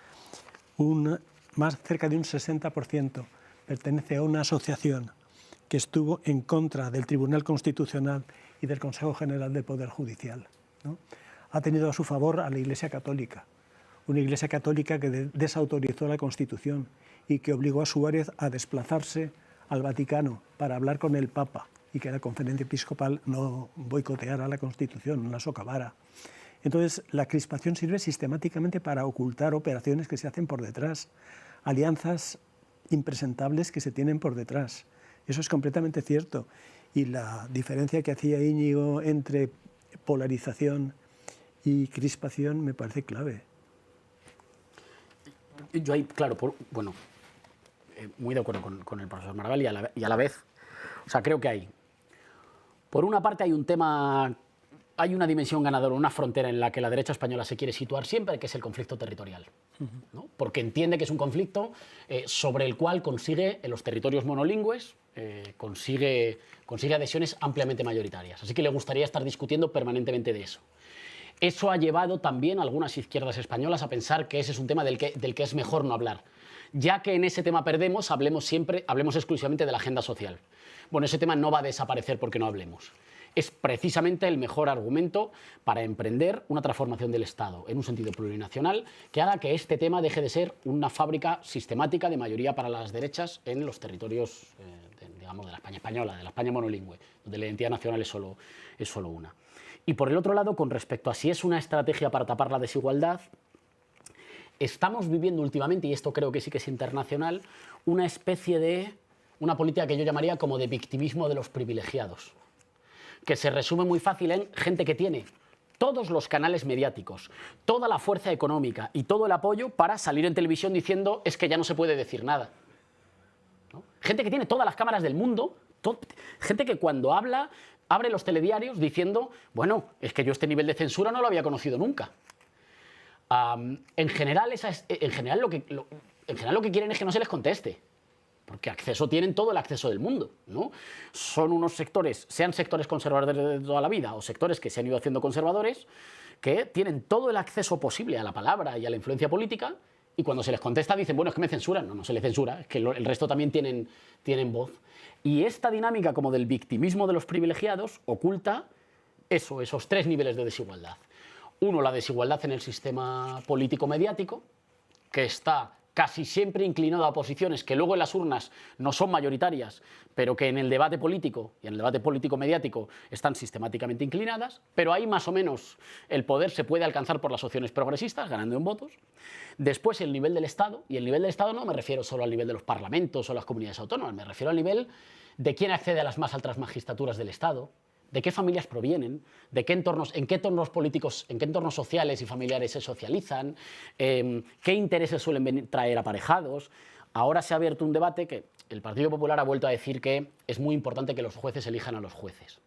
[SPEAKER 3] más cerca de un 60% pertenece a una asociación que estuvo en contra del Tribunal Constitucional y del Consejo General del Poder Judicial, ¿no? Ha tenido a su favor a la Iglesia Católica, una Iglesia Católica que desautorizó la Constitución y que obligó a Suárez a desplazarse al Vaticano para hablar con el Papa y que la Conferencia Episcopal no boicoteara la Constitución, no la socavara. Entonces, la crispación sirve sistemáticamente para ocultar operaciones que se hacen por detrás, alianzas impresentables que se tienen por detrás. Eso es completamente cierto. Y la diferencia que hacía Íñigo entre polarización y crispación me parece clave.
[SPEAKER 2] Yo ahí, claro, bueno, muy de acuerdo con el profesor Maragall y a la vez, o sea, creo que hay, por una parte hay un tema, hay una dimensión ganadora, una frontera en la que la derecha española se quiere situar siempre, que es el conflicto territorial, ¿no? Porque entiende que es un conflicto sobre el cual consigue en los territorios monolingües, consigue adhesiones ampliamente mayoritarias. Así que le gustaría estar discutiendo permanentemente de eso. Eso ha llevado también a algunas izquierdas españolas a pensar que ese es un tema del que es mejor no hablar. Ya que en ese tema perdemos, hablemos exclusivamente de la agenda social. Bueno, ese tema no va a desaparecer porque no hablemos. Es precisamente el mejor argumento para emprender una transformación del Estado en un sentido plurinacional que haga que este tema deje de ser una fábrica sistemática de mayoría para las derechas en los territorios, digamos, de la España española, de la España monolingüe, donde la identidad nacional es solo una. Y por el otro lado, con respecto a si es una estrategia para tapar la desigualdad, estamos viviendo últimamente, y esto creo que sí que es internacional, una especie de, una política que yo llamaría como de victimismo de los privilegiados, que se resume muy fácil en gente que tiene todos los canales mediáticos, toda la fuerza económica y todo el apoyo para salir en televisión diciendo es que ya no se puede decir nada, ¿no? Gente que tiene todas las cámaras del mundo, gente que cuando habla abre los telediarios diciendo, bueno, es que yo este nivel de censura no lo había conocido nunca. En general lo que quieren es que no se les conteste, porque acceso tienen todo el acceso del mundo, ¿no? Son unos sectores, sean sectores conservadores de toda la vida o sectores que se han ido haciendo conservadores, que tienen todo el acceso posible a la palabra y a la influencia política, y cuando se les contesta dicen, bueno, es que me censuran. No, no se les censura, es que el resto también tienen voz. Y esta dinámica como del victimismo de los privilegiados oculta esos tres niveles de desigualdad. Uno, la desigualdad en el sistema político-mediático, que está casi siempre inclinado a posiciones que luego en las urnas no son mayoritarias, pero que en el debate político y en el debate político-mediático están sistemáticamente inclinadas, pero ahí más o menos el poder se puede alcanzar por las opciones progresistas, ganando en votos. Después el nivel del Estado, y el nivel del Estado no me refiero solo al nivel de los parlamentos o las comunidades autónomas, me refiero al nivel de quién accede a las más altas magistraturas del Estado, de qué familias provienen, de qué entornos, en qué entornos políticos, en qué entornos sociales y familiares se socializan, qué intereses suelen traer aparejados. Ahora se ha abierto un debate que el Partido Popular ha vuelto a decir que es muy importante que los jueces elijan a los jueces.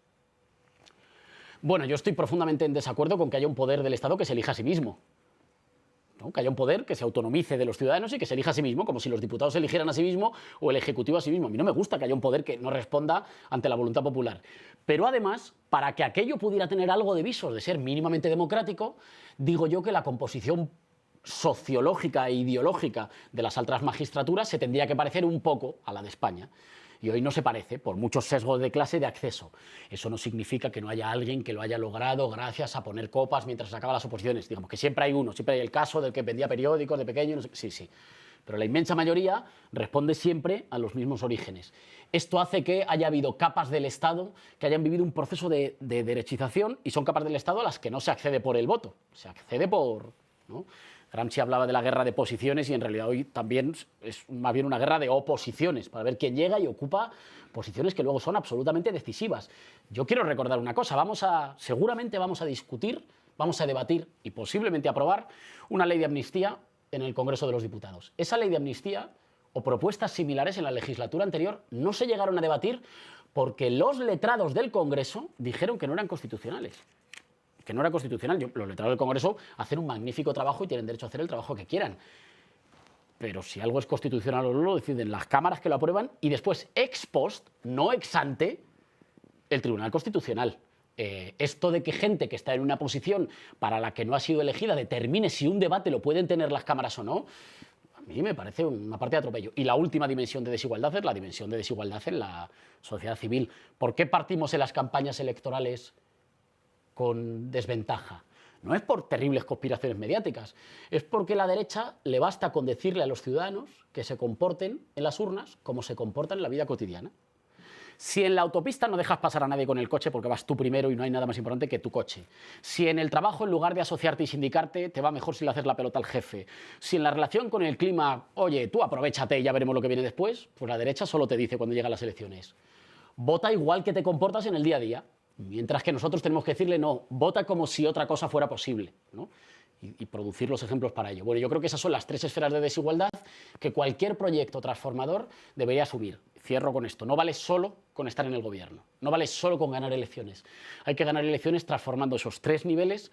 [SPEAKER 2] Bueno, yo estoy profundamente en desacuerdo con que haya un poder del Estado que se elija a sí mismo, ¿no? Que haya un poder que se autonomice de los ciudadanos y que se elija a sí mismo, como si los diputados se eligieran a sí mismo o el Ejecutivo a sí mismo. A mí no me gusta que haya un poder que no responda ante la voluntad popular. Pero además, para que aquello pudiera tener algo de visos de ser mínimamente democrático, digo yo que la composición sociológica e ideológica de las altas magistraturas se tendría que parecer un poco a la de España. Y hoy no se parece, por muchos sesgos de clase de acceso. Eso no significa que no haya alguien que lo haya logrado gracias a poner copas mientras sacaba las oposiciones. Digamos que siempre hay uno, siempre hay el caso del que vendía periódicos de pequeño, no sé, sí. Pero la inmensa mayoría responde siempre a los mismos orígenes. Esto hace que haya habido capas del Estado que hayan vivido un proceso de derechización y son capas del Estado a las que no se accede por el voto, se accede por, ¿no? Gramsci hablaba de la guerra de posiciones y en realidad hoy también es más bien una guerra de oposiciones, para ver quién llega y ocupa posiciones que luego son absolutamente decisivas. Yo quiero recordar una cosa, seguramente vamos a discutir, vamos a debatir y posiblemente aprobar una ley de amnistía en el Congreso de los Diputados. Esa ley de amnistía o propuestas similares en la legislatura anterior no se llegaron a debatir porque los letrados del Congreso dijeron que no eran constitucionales. que no era constitucional. Los letrados del Congreso hacen un magnífico trabajo y tienen derecho a hacer el trabajo que quieran. Pero si algo es constitucional o no, lo deciden las cámaras que lo aprueban y después, ex post, no ex ante, el Tribunal Constitucional. Esto de que gente que está en una posición para la que no ha sido elegida determine si un debate lo pueden tener las cámaras o no, a mí me parece una parte de atropello. Y la última dimensión de desigualdad es la dimensión de desigualdad en la sociedad civil. ¿Por qué partimos en las campañas electorales con desventaja? No es por terribles conspiraciones mediáticas, es porque a la derecha le basta con decirle a los ciudadanos que se comporten en las urnas como se comportan en la vida cotidiana. Si en la autopista no dejas pasar a nadie con el coche porque vas tú primero y no hay nada más importante que tu coche. Si en el trabajo, en lugar de asociarte y sindicarte, te va mejor si le haces la pelota al jefe. Si en la relación con el clima, oye, tú aprovéchate y ya veremos lo que viene después, pues la derecha solo te dice cuando llegan las elecciones: vota igual que te comportas en el día a día. Mientras que nosotros tenemos que decirle: no, vota como si otra cosa fuera posible, ¿no? Y producir los ejemplos para ello. Bueno, yo creo que esas son las tres esferas de desigualdad que cualquier proyecto transformador debería asumir. Cierro con esto: no vale solo con estar en el gobierno, no vale solo con ganar elecciones. Hay que ganar elecciones transformando esos tres niveles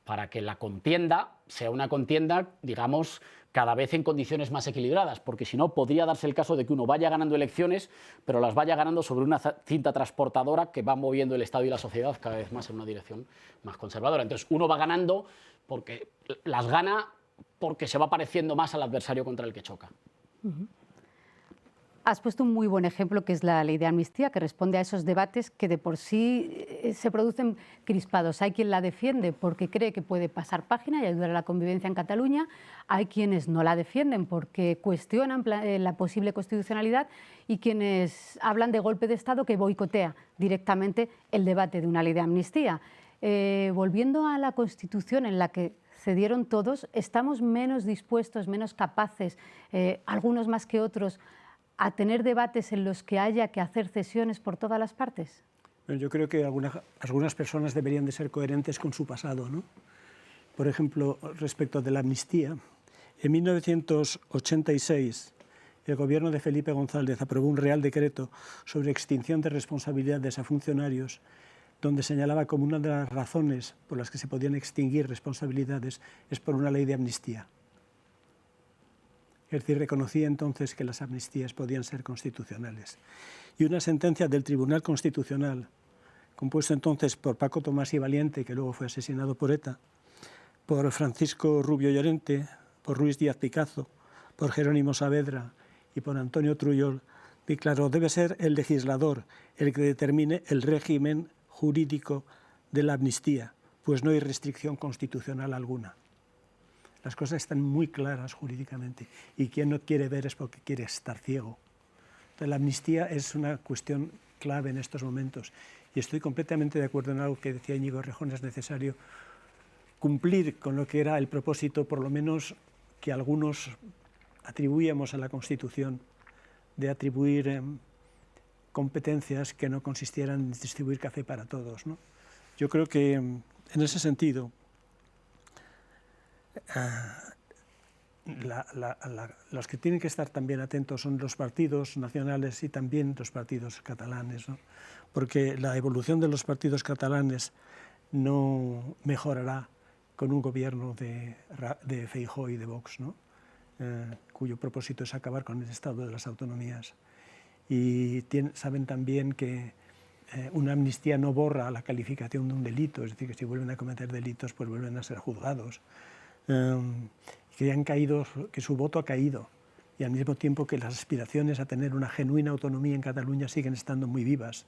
[SPEAKER 2] para que la contienda sea una contienda, digamos, cada vez en condiciones más equilibradas, porque si no podría darse el caso de que uno vaya ganando elecciones, pero las vaya ganando sobre una cinta transportadora que va moviendo el Estado y la sociedad cada vez más en una dirección más conservadora. Entonces uno va ganando porque las gana porque se va pareciendo más al adversario contra el que choca.
[SPEAKER 1] Has puesto un muy buen ejemplo, que es la ley de amnistía, que responde a esos debates que de por sí se producen crispados. Hay quien la defiende porque cree que puede pasar página y ayudar a la convivencia en Cataluña. Hay quienes no la defienden porque cuestionan la posible constitucionalidad y quienes hablan de golpe de Estado que boicotea directamente el debate de una ley de amnistía. Volviendo a la Constitución en la que cedieron todos, ¿estamos menos dispuestos, menos capaces, algunos más que otros, a tener debates en los que haya que hacer cesiones por todas las partes?
[SPEAKER 3] Yo creo que algunas personas deberían de ser coherentes con su pasado, ¿no? Por ejemplo, respecto de la amnistía, en 1986 el gobierno de Felipe González aprobó un Real Decreto sobre extinción de responsabilidades a funcionarios, donde señalaba como una de las razones por las que se podían extinguir responsabilidades es por una ley de amnistía. Es decir, reconocía entonces que las amnistías podían ser constitucionales. Y una sentencia del Tribunal Constitucional, compuesto entonces por Paco Tomás y Valiente, que luego fue asesinado por ETA, por Francisco Rubio Llorente, por Ruiz Díaz Picazo, por Jerónimo Saavedra y por Antonio Trujillo, declaró: debe ser el legislador el que determine el régimen jurídico de la amnistía, pues no hay restricción constitucional alguna. Las cosas están muy claras jurídicamente y quien no quiere ver es porque quiere estar ciego. Entonces, la amnistía es una cuestión clave en estos momentos y estoy completamente de acuerdo en algo que decía Íñigo Errejón: es necesario cumplir con lo que era el propósito, por lo menos que algunos atribuíamos a la Constitución, de atribuir competencias que no consistieran en distribuir café para todos, ¿no? Yo creo que en ese sentido los que tienen que estar también atentos son los partidos nacionales y también los partidos catalanes, ¿no? Porque la evolución de los partidos catalanes no mejorará con un gobierno de Feijóo y de Vox, ¿no? Cuyo propósito es acabar con el estado de las autonomías. Y saben también que una amnistía no borra la calificación de un delito, es decir, que si vuelven a cometer delitos, pues vuelven a ser juzgados. Que su voto ha caído y al mismo tiempo que las aspiraciones a tener una genuina autonomía en Cataluña siguen estando muy vivas.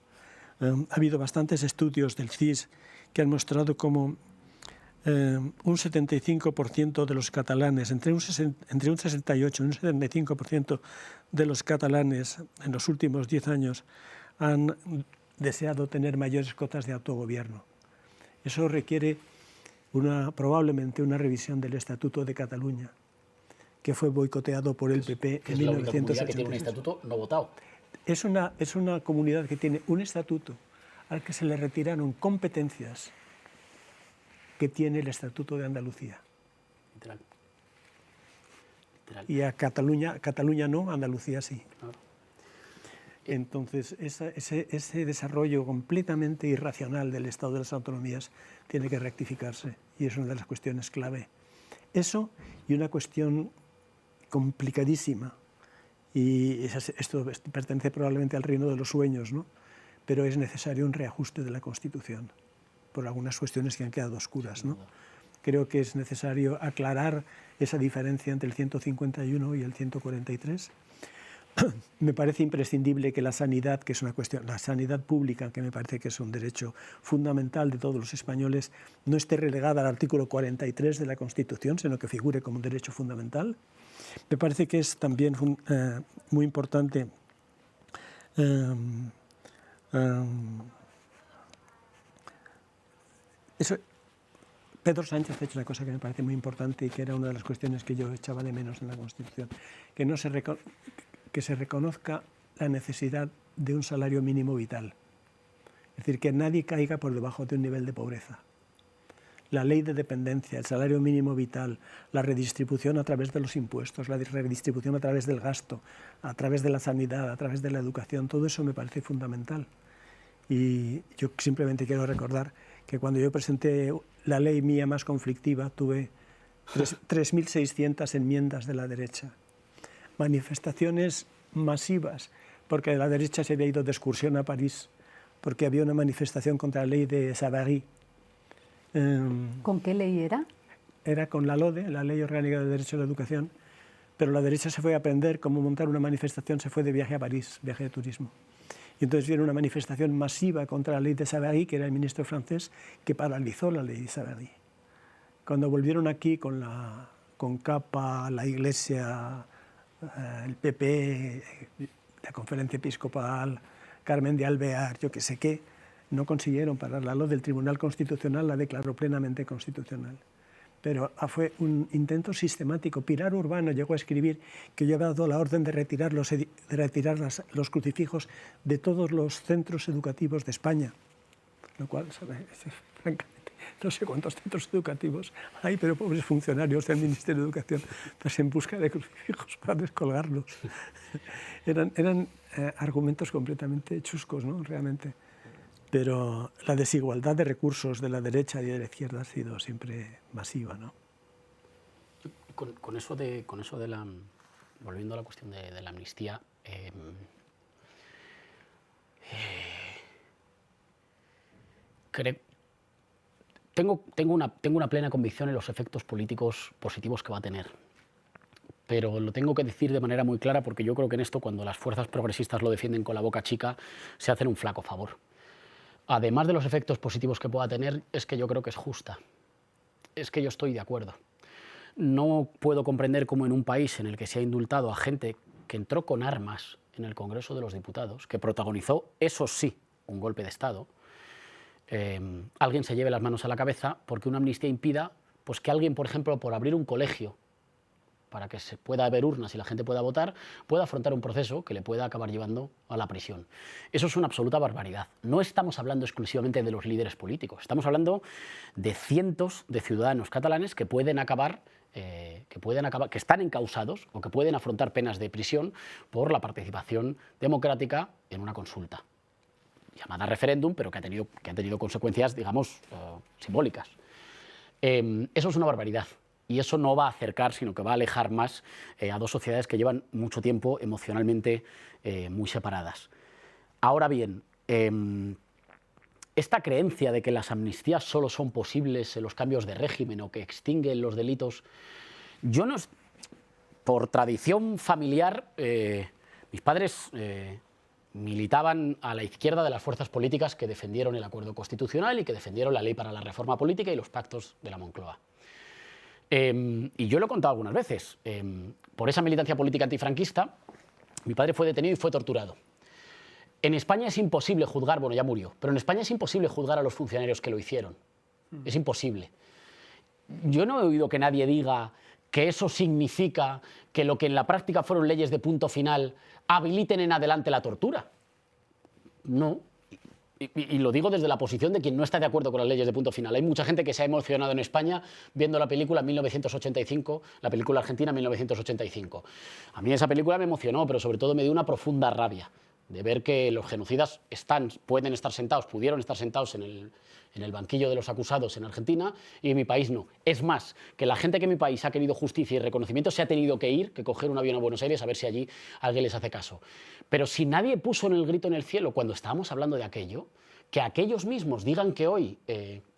[SPEAKER 3] Ha habido bastantes estudios del CIS que han mostrado cómo un 75% de los catalanes, entre un 68 y un 75% de los catalanes en los últimos 10 años han deseado tener mayores cotas de autogobierno. Eso requiere probablemente una revisión del Estatuto de Cataluña, que fue boicoteado por el PP en 1986.
[SPEAKER 2] Que tiene un estatuto no votado.
[SPEAKER 3] Es una comunidad que tiene un estatuto al que se le retiraron competencias que tiene el Estatuto de Andalucía.
[SPEAKER 2] Literal.
[SPEAKER 3] Y a Cataluña no, a Andalucía sí.
[SPEAKER 2] Claro.
[SPEAKER 3] Entonces, ese desarrollo completamente irracional del Estado de las autonomías tiene que rectificarse y es una de las cuestiones clave. Eso y una cuestión complicadísima, y esto pertenece probablemente al reino de los sueños, ¿no? Pero es necesario un reajuste de la Constitución por algunas cuestiones que han quedado oscuras, ¿no? Creo que es necesario aclarar esa diferencia entre el 151 y el 143. Me parece imprescindible que la sanidad, que es una cuestión, la sanidad pública, que me parece que es un derecho fundamental de todos los españoles, no esté relegada al artículo 43 de la Constitución, sino que figure como un derecho fundamental. Me parece que es también muy importante Pedro Sánchez ha hecho una cosa que me parece muy importante y que era una de las cuestiones que yo echaba de menos en la Constitución, que se reconozca la necesidad de un salario mínimo vital. Es decir, que nadie caiga por debajo de un nivel de pobreza. La ley de dependencia, el salario mínimo vital, la redistribución a través de los impuestos, la redistribución a través del gasto, a través de la sanidad, a través de la educación, todo eso me parece fundamental. Y yo simplemente quiero recordar que cuando yo presenté la ley mía más conflictiva, tuve 3.600 enmiendas de la derecha. Manifestaciones masivas, porque la derecha se había ido de excursión a París, porque había una manifestación contra la ley de Savary.
[SPEAKER 1] ¿Con qué ley era?
[SPEAKER 3] Era con la LODE, la Ley Orgánica de Derecho a la Educación, pero la derecha se fue a aprender cómo montar una manifestación, se fue de viaje a París, viaje de turismo. Y entonces viene una manifestación masiva contra la ley de Savary, que era el ministro francés, que paralizó la ley de Savary. Cuando volvieron aquí con Capa, la Iglesia, el PP, la Conferencia Episcopal, Carmen de Alvear, yo qué sé qué, no consiguieron pararla. Lo del Tribunal Constitucional la declaró plenamente constitucional. Pero fue un intento sistemático. Pilar Urbano llegó a escribir que yo había dado la orden de retirar los crucifijos de todos los centros educativos de España. Lo cual, francamente, no sé cuántos centros educativos hay, pero pobres funcionarios del Ministerio de Educación, pues en busca de crucifijos para descolgarlos. Eran argumentos completamente chuscos, ¿no? Realmente. Pero la desigualdad de recursos de la derecha y de la izquierda ha sido siempre masiva, ¿no?
[SPEAKER 2] Con eso de la... Volviendo a la cuestión de la amnistía, tengo una plena convicción en los efectos políticos positivos que va a tener. Pero lo tengo que decir de manera muy clara porque yo creo que en esto, cuando las fuerzas progresistas lo defienden con la boca chica, se hacen un flaco favor. Además de los efectos positivos que pueda tener, es que yo creo que es justa. Es que yo estoy de acuerdo. No puedo comprender cómo en un país en el que se ha indultado a gente que entró con armas en el Congreso de los Diputados, que protagonizó, eso sí, un golpe de Estado, alguien se lleve las manos a la cabeza porque una amnistía impida pues, que alguien, por ejemplo, por abrir un colegio para que se pueda haber urnas y la gente pueda votar, pueda afrontar un proceso que le pueda acabar llevando a la prisión. Eso es una absoluta barbaridad. No estamos hablando exclusivamente de los líderes políticos, estamos hablando de cientos de ciudadanos catalanes que pueden acabar, que están encausados o que pueden afrontar penas de prisión por la participación democrática en una consulta, llamada referéndum, pero que ha tenido consecuencias, digamos, simbólicas. Eso es una barbaridad. Y eso no va a acercar, sino que va a alejar más a dos sociedades que llevan mucho tiempo emocionalmente muy separadas. Ahora bien, esta creencia de que las amnistías solo son posibles en los cambios de régimen o que extinguen los delitos, yo no... Por tradición familiar, mis padres militaban a la izquierda de las fuerzas políticas que defendieron el acuerdo constitucional y que defendieron la ley para la reforma política y los pactos de la Moncloa. Y yo lo he contado algunas veces, por esa militancia política antifranquista, mi padre fue detenido y fue torturado. En España es imposible juzgar, bueno, ya murió, pero en España es imposible juzgar a los funcionarios que lo hicieron. Es imposible. Yo no he oído que nadie diga que eso significa que lo que en la práctica fueron leyes de punto final habiliten en adelante la tortura. No. Y lo digo desde la posición de quien no está de acuerdo con las leyes de punto final. Hay mucha gente que se ha emocionado en España viendo la película 1985, la película argentina 1985. A mí esa película me emocionó, pero sobre todo me dio una profunda rabia. de ver que los genocidas pudieron estar sentados en el banquillo de los acusados en Argentina y en mi país no. Es más, que la gente que en mi país ha querido justicia y reconocimiento se ha tenido que ir, que coger un avión a Buenos Aires a ver si allí alguien les hace caso. Pero si nadie puso el grito en el cielo cuando estábamos hablando de aquello, que aquellos mismos digan que hoy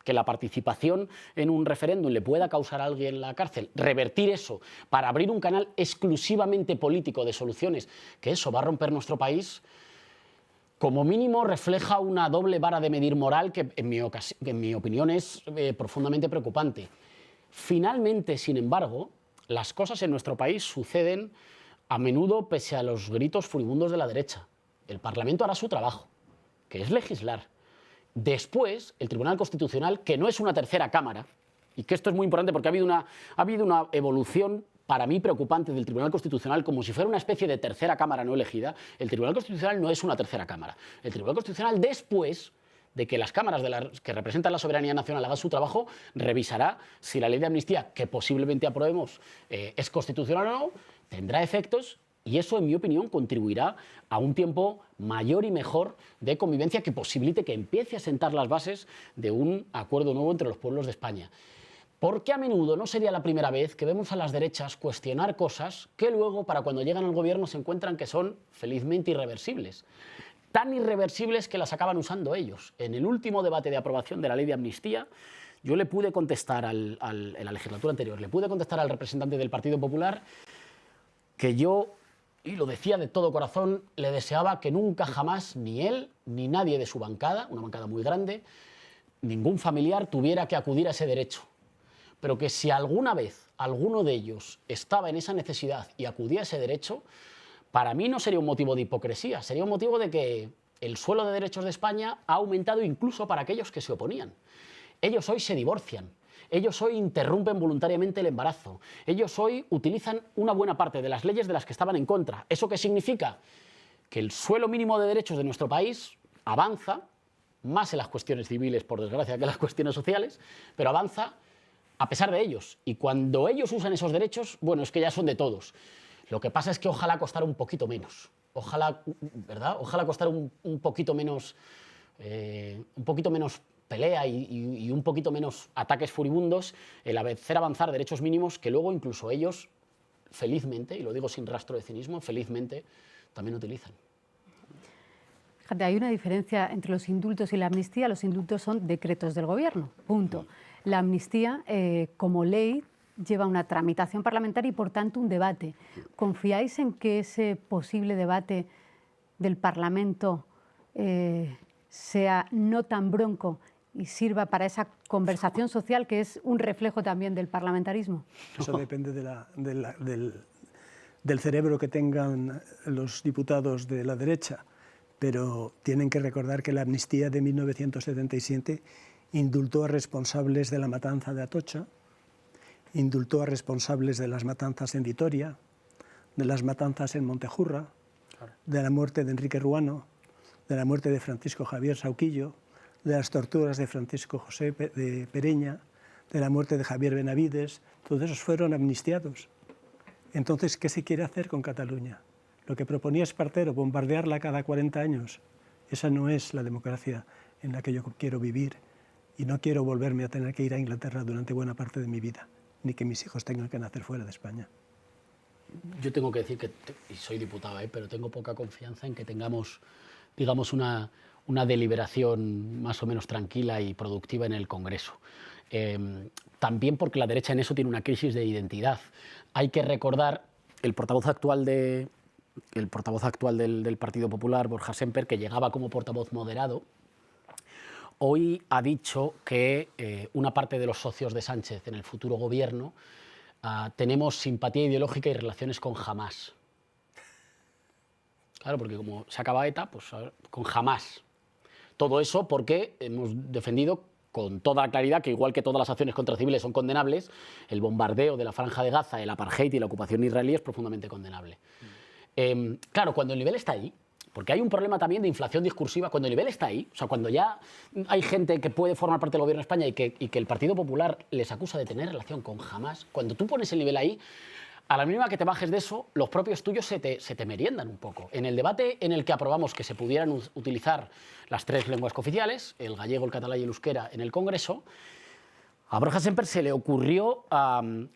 [SPEAKER 2] que la participación en un referéndum le pueda causar a alguien la cárcel, revertir eso para abrir un canal exclusivamente político de soluciones, que eso va a romper nuestro país, como mínimo refleja una doble vara de medir moral que en mi opinión es profundamente preocupante. Finalmente, sin embargo, las cosas en nuestro país suceden a menudo pese a los gritos furibundos de la derecha. El Parlamento hará su trabajo, que es legislar. Después, el Tribunal Constitucional, que no es una tercera cámara, y que esto es muy importante porque ha habido una evolución para mí preocupante del Tribunal Constitucional, como si fuera una especie de tercera cámara no elegida. El Tribunal Constitucional no es una tercera cámara. El Tribunal Constitucional, después de que las cámaras que representan la soberanía nacional hagan su trabajo, revisará si la ley de amnistía, que posiblemente aprobemos, es constitucional o no, tendrá efectos. Y eso, en mi opinión, contribuirá a un tiempo mayor y mejor de convivencia que posibilite que empiece a sentar las bases de un acuerdo nuevo entre los pueblos de España. Porque a menudo no sería la primera vez que vemos a las derechas cuestionar cosas que luego, para cuando llegan al gobierno, se encuentran que son felizmente irreversibles. Tan irreversibles que las acaban usando ellos. En el último debate de aprobación de la ley de amnistía, yo le pude contestar en la legislatura anterior, le pude contestar al representante del Partido Popular que yo, y lo decía de todo corazón, le deseaba que nunca jamás ni él ni nadie de su bancada, una bancada muy grande, ningún familiar tuviera que acudir a ese derecho. Pero que si alguna vez alguno de ellos estaba en esa necesidad y acudía a ese derecho, para mí no sería un motivo de hipocresía, sería un motivo de que el suelo de derechos de España ha aumentado incluso para aquellos que se oponían. Ellos hoy se divorcian, ellos hoy interrumpen voluntariamente el embarazo, ellos hoy utilizan una buena parte de las leyes de las que estaban en contra. ¿Eso qué significa? Que el suelo mínimo de derechos de nuestro país avanza, más en las cuestiones civiles, por desgracia, que en las cuestiones sociales, pero avanza a pesar de ellos. Y cuando ellos usan esos derechos, bueno, es que ya son de todos. Lo que pasa es que ojalá costara un poquito menos. Ojalá, ¿verdad? Ojalá costara un poquito menos pelea y un poquito menos ataques furibundos el hacer avanzar derechos mínimos que luego incluso ellos, felizmente, y lo digo sin rastro de cinismo, felizmente también utilizan.
[SPEAKER 1] Fíjate, hay una diferencia entre los indultos y la amnistía. Los indultos son decretos del gobierno, punto. La amnistía, como ley, lleva una tramitación parlamentaria y, por tanto, un debate. ¿Confiáis en que ese posible debate del Parlamento sea no tan bronco y sirva para esa conversación social que es un reflejo también del parlamentarismo?
[SPEAKER 3] Eso depende del cerebro que tengan los diputados de la derecha, pero tienen que recordar que la amnistía de 1977 indultó a responsables de la matanza de Atocha, indultó a responsables de las matanzas en Vitoria, de las matanzas en Montejurra, de la muerte de Enrique Ruano, de la muerte de Francisco Javier Sauquillo, de las torturas de Francisco José de Pereña, de la muerte de Javier Benavides. Todos esos fueron amnistiados. Entonces, ¿qué se quiere hacer con Cataluña? Lo que proponía Espartero, bombardearla cada 40 años, esa no es la democracia en la que yo quiero vivir. Y no quiero volverme a tener que ir a Inglaterra durante buena parte de mi vida, ni que mis hijos tengan que nacer fuera de España.
[SPEAKER 2] Yo tengo que decir que, y soy diputado, pero tengo poca confianza en que tengamos, digamos, una deliberación más o menos tranquila y productiva en el Congreso. También porque la derecha en eso tiene una crisis de identidad. Hay que recordar el portavoz actual del Partido Popular, Borja Semper, que llegaba como portavoz moderado, hoy ha dicho que una parte de los socios de Sánchez en el futuro gobierno tenemos simpatía ideológica y relaciones con Hamás. Claro, porque como se acaba ETA, pues con Hamás. Todo eso porque hemos defendido con toda claridad que, igual que todas las acciones contra civiles son condenables, el bombardeo de la Franja de Gaza, el apartheid y la ocupación israelí es profundamente condenable. Claro, cuando el nivel está ahí, porque hay un problema también de inflación discursiva, cuando el nivel está ahí, o sea, cuando ya hay gente que puede formar parte del gobierno de España y que el Partido Popular les acusa de tener relación con Hamás, cuando tú pones el nivel ahí, a la mínima que te bajes de eso, los propios tuyos se te meriendan un poco. En el debate en el que aprobamos que se pudieran utilizar las 3 lenguas cooficiales, el gallego, el catalán y el euskera, en el Congreso, a Borja Semper se le ocurrió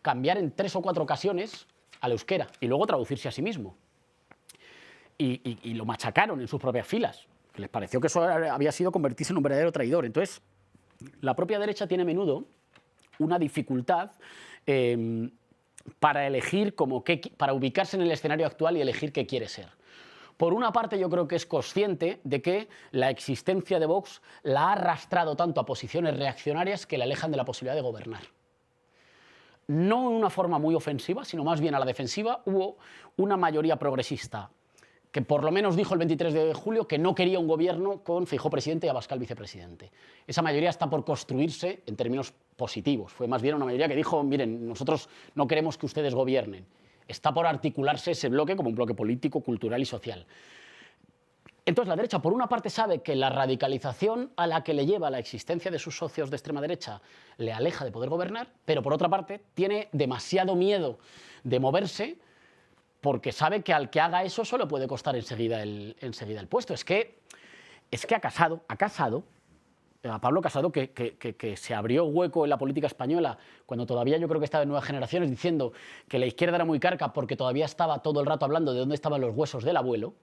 [SPEAKER 2] cambiar en 3 o 4 ocasiones al euskera y luego traducirse a sí mismo. Y lo machacaron en sus propias filas. Les pareció que eso había sido convertirse en un verdadero traidor. Entonces, la propia derecha tiene a menudo una dificultad para elegir para ubicarse en el escenario actual y elegir qué quiere ser. Por una parte, yo creo que es consciente de que la existencia de Vox la ha arrastrado tanto a posiciones reaccionarias que le alejan de la posibilidad de gobernar. No en una forma muy ofensiva, sino más bien a la defensiva. Hubo una mayoría progresista que por lo menos dijo el 23 de julio que no quería un gobierno con Feijóo presidente y Abascal vicepresidente. Esa mayoría está por construirse en términos positivos. Fue más bien una mayoría que dijo, miren, nosotros no queremos que ustedes gobiernen. Está por articularse ese bloque como un bloque político, cultural y social. Entonces la derecha, por una parte, sabe que la radicalización a la que le lleva la existencia de sus socios de extrema derecha le aleja de poder gobernar, pero por otra parte tiene demasiado miedo de moverse porque sabe que al que haga eso solo puede costar enseguida el puesto. Es que a Pablo Casado, que se abrió hueco en la política española cuando todavía yo creo que estaba en Nuevas Generaciones diciendo que la izquierda era muy carca porque todavía estaba todo el rato hablando de dónde estaban los huesos del abuelo,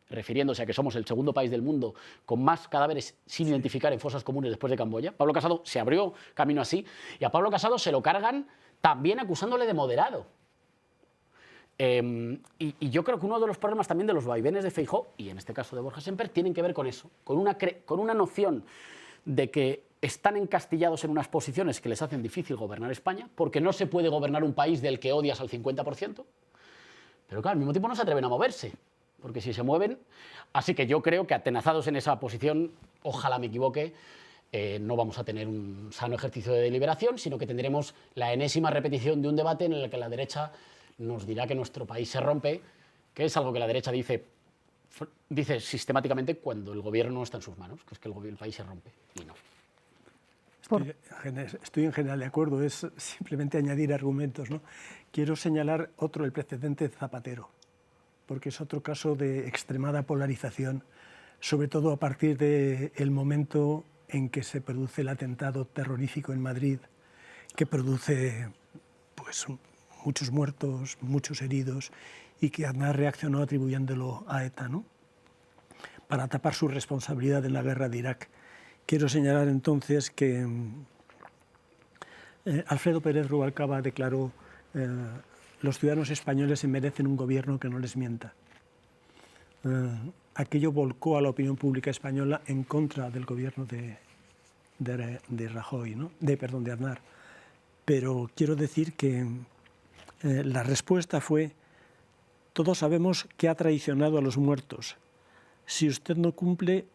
[SPEAKER 2] refiriéndose a que somos el segundo país del mundo con más cadáveres sin identificar en fosas comunes después de Camboya. Pablo Casado se abrió camino así y a Pablo Casado se lo cargan también acusándole de moderado. Y yo creo que uno de los problemas también de los vaivenes de Feijóo, y en este caso de Borja Semper, tienen que ver con eso, con una noción de que están encastillados en unas posiciones que les hacen difícil gobernar España, porque no se puede gobernar un país del que odias al 50%, pero claro, al mismo tiempo no se atreven a moverse, porque si se mueven... Así que yo creo que atenazados en esa posición, ojalá me equivoque, no vamos a tener un sano ejercicio de deliberación, sino que tendremos la enésima repetición de un debate en el que la derecha nos dirá que nuestro país se rompe, que es algo que la derecha dice sistemáticamente cuando el gobierno no está en sus manos, que es que el país se rompe, y no.
[SPEAKER 3] Estoy en general de acuerdo, es simplemente añadir argumentos, ¿no? Quiero señalar el precedente Zapatero, porque es otro caso de extremada polarización, sobre todo a partir del momento en que se produce el atentado terrorífico en Madrid, que produce pues, muchos muertos, muchos heridos, y que Aznar reaccionó atribuyéndolo a ETA, ¿no? Para tapar su responsabilidad en la guerra de Irak. Quiero señalar entonces que Alfredo Pérez Rubalcaba declaró los ciudadanos españoles se merecen un gobierno que no les mienta. Aquello volcó a la opinión pública española en contra del gobierno de Rajoy, ¿no? de Aznar. Pero quiero decir que la respuesta fue: todos sabemos que ha traicionado a los muertos. Si usted no cumple,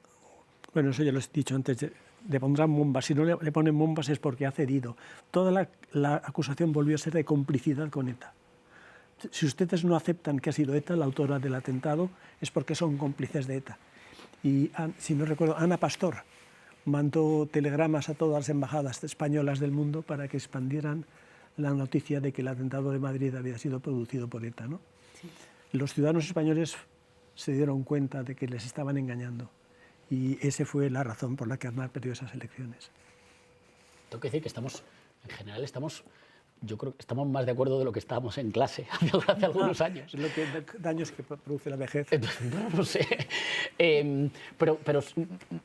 [SPEAKER 3] bueno, eso ya lo he dicho antes, le pondrán bombas. Si no le ponen bombas es porque ha cedido. Toda la acusación volvió a ser de complicidad con ETA. Si ustedes no aceptan que ha sido ETA la autora del atentado, es porque son cómplices de ETA. Y, si no recuerdo, Ana Pastor mandó telegramas a todas las embajadas españolas del mundo para que expandieran la noticia de que el atentado de Madrid había sido producido por ETA, ¿no? Sí. Los ciudadanos españoles se dieron cuenta de que les estaban engañando y esa fue la razón por la que Aznar perdió esas elecciones.
[SPEAKER 2] Tengo que decir que en general yo creo que estamos más de acuerdo de lo que estábamos en clase hace algunos años.
[SPEAKER 3] Es lo que daños que produce la vejez.
[SPEAKER 2] No sé. Pero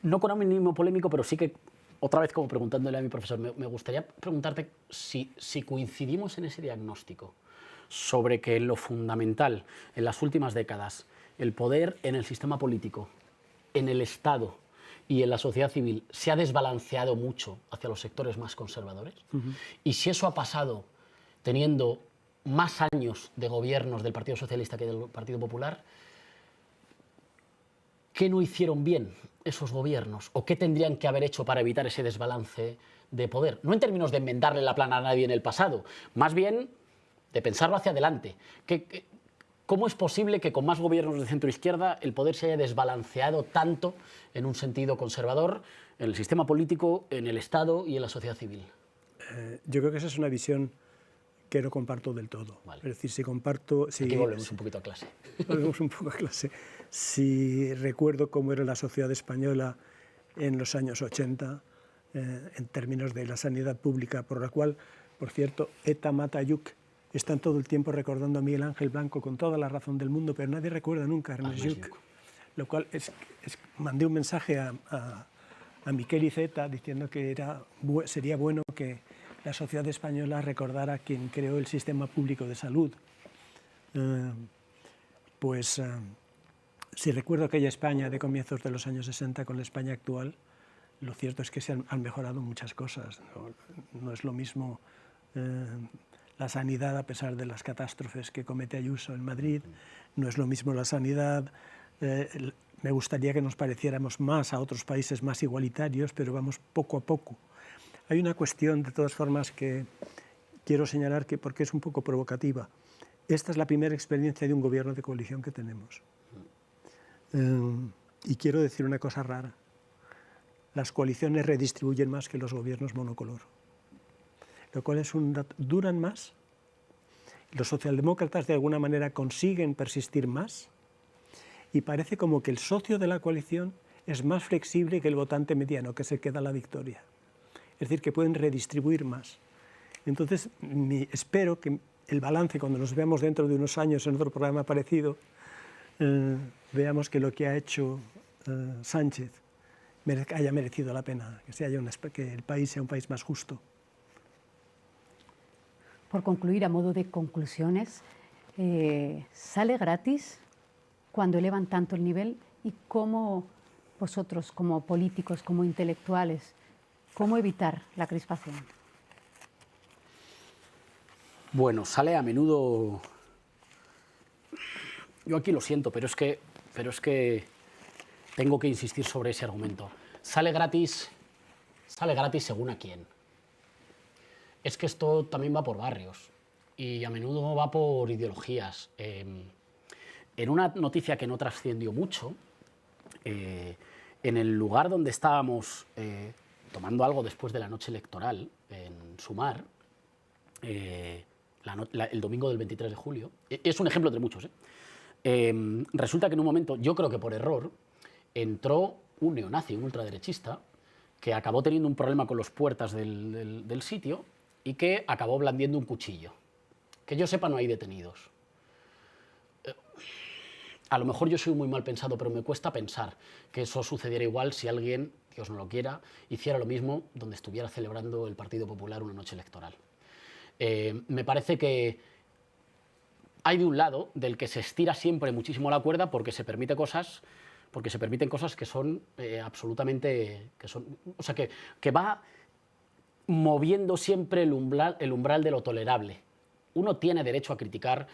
[SPEAKER 2] no con ánimo polémico, pero sí que, otra vez como preguntándole a mi profesor, me gustaría preguntarte si coincidimos en ese diagnóstico sobre que lo fundamental en las últimas décadas, el poder en el sistema político, en el Estado y en la sociedad civil se ha desbalanceado mucho hacia los sectores más conservadores. Y si eso ha pasado teniendo más años de gobiernos del Partido Socialista que del Partido Popular, ¿qué no hicieron bien esos gobiernos? ¿O qué tendrían que haber hecho para evitar ese desbalance de poder? No en términos de enmendarle la plana a nadie en el pasado, más bien de pensarlo hacia adelante. ¿Cómo es posible que con más gobiernos de centro-izquierda el poder se haya desbalanceado tanto en un sentido conservador, en el sistema político, en el Estado y en la sociedad civil?
[SPEAKER 3] Yo creo que esa es una visión que no comparto del todo.
[SPEAKER 2] Vale.
[SPEAKER 3] Es decir, si comparto...
[SPEAKER 2] Aquí volvemos un poquito a clase.
[SPEAKER 3] Volvemos un poco a clase. Si recuerdo cómo era la sociedad española en los años 80, en términos de la sanidad pública, por la cual, por cierto, Eta Matayuk están todo el tiempo recordando a Miguel Ángel Blanco con toda la razón del mundo, pero nadie recuerda nunca a Ernest Lluch. Lo cual mandé un mensaje a Miquel Iceta diciendo que sería bueno que la sociedad española recordara a quien creó el sistema público de salud. Si recuerdo aquella España de comienzos de los años 60 con la España actual, lo cierto es que se han mejorado muchas cosas. No es lo mismo la sanidad a pesar de las catástrofes que comete Ayuso en Madrid, no es lo mismo la sanidad. Me gustaría que nos pareciéramos más a otros países más igualitarios, pero vamos poco a poco. Hay una cuestión, de todas formas, que quiero señalar porque es un poco provocativa. Esta es la primera experiencia de un gobierno de coalición que tenemos. Y quiero decir una cosa rara. Las coaliciones redistribuyen más que los gobiernos monocolor, lo cual es duran más. Los socialdemócratas de alguna manera consiguen persistir más y parece como que el socio de la coalición es más flexible que el votante mediano, que se queda la victoria. Es decir, que pueden redistribuir más. Entonces, espero que el balance, cuando nos veamos dentro de unos años en otro programa parecido, veamos que lo que ha hecho Sánchez haya merecido la pena, que el país sea un país más justo.
[SPEAKER 1] Por concluir, a modo de conclusiones, ¿sale gratis cuando elevan tanto el nivel? ¿Y cómo vosotros, como políticos, como intelectuales, cómo evitar la crispación?
[SPEAKER 2] Bueno, sale a menudo... Yo aquí lo siento, pero es que tengo que insistir sobre ese argumento. Sale gratis según a quién. Es que esto también va por barrios y a menudo va por ideologías. En una noticia que no trascendió mucho, en el lugar donde estábamos tomando algo después de la noche electoral, en Sumar, el domingo del 23 de julio, es un ejemplo entre muchos, resulta que en un momento, yo creo que por error, entró un neonazi, un ultraderechista, que acabó teniendo un problema con los puertas del sitio y que acabó blandiendo un cuchillo. Que yo sepa, no hay detenidos. A lo mejor yo soy muy mal pensado, pero me cuesta pensar que eso sucediera igual si alguien, Dios no lo quiera, hiciera lo mismo donde estuviera celebrando el Partido Popular una noche electoral. Me parece que hay de un lado del que se estira siempre muchísimo la cuerda porque se permiten cosas que son absolutamente... o sea, que va moviendo siempre el umbral de lo tolerable. Uno tiene derecho a criticar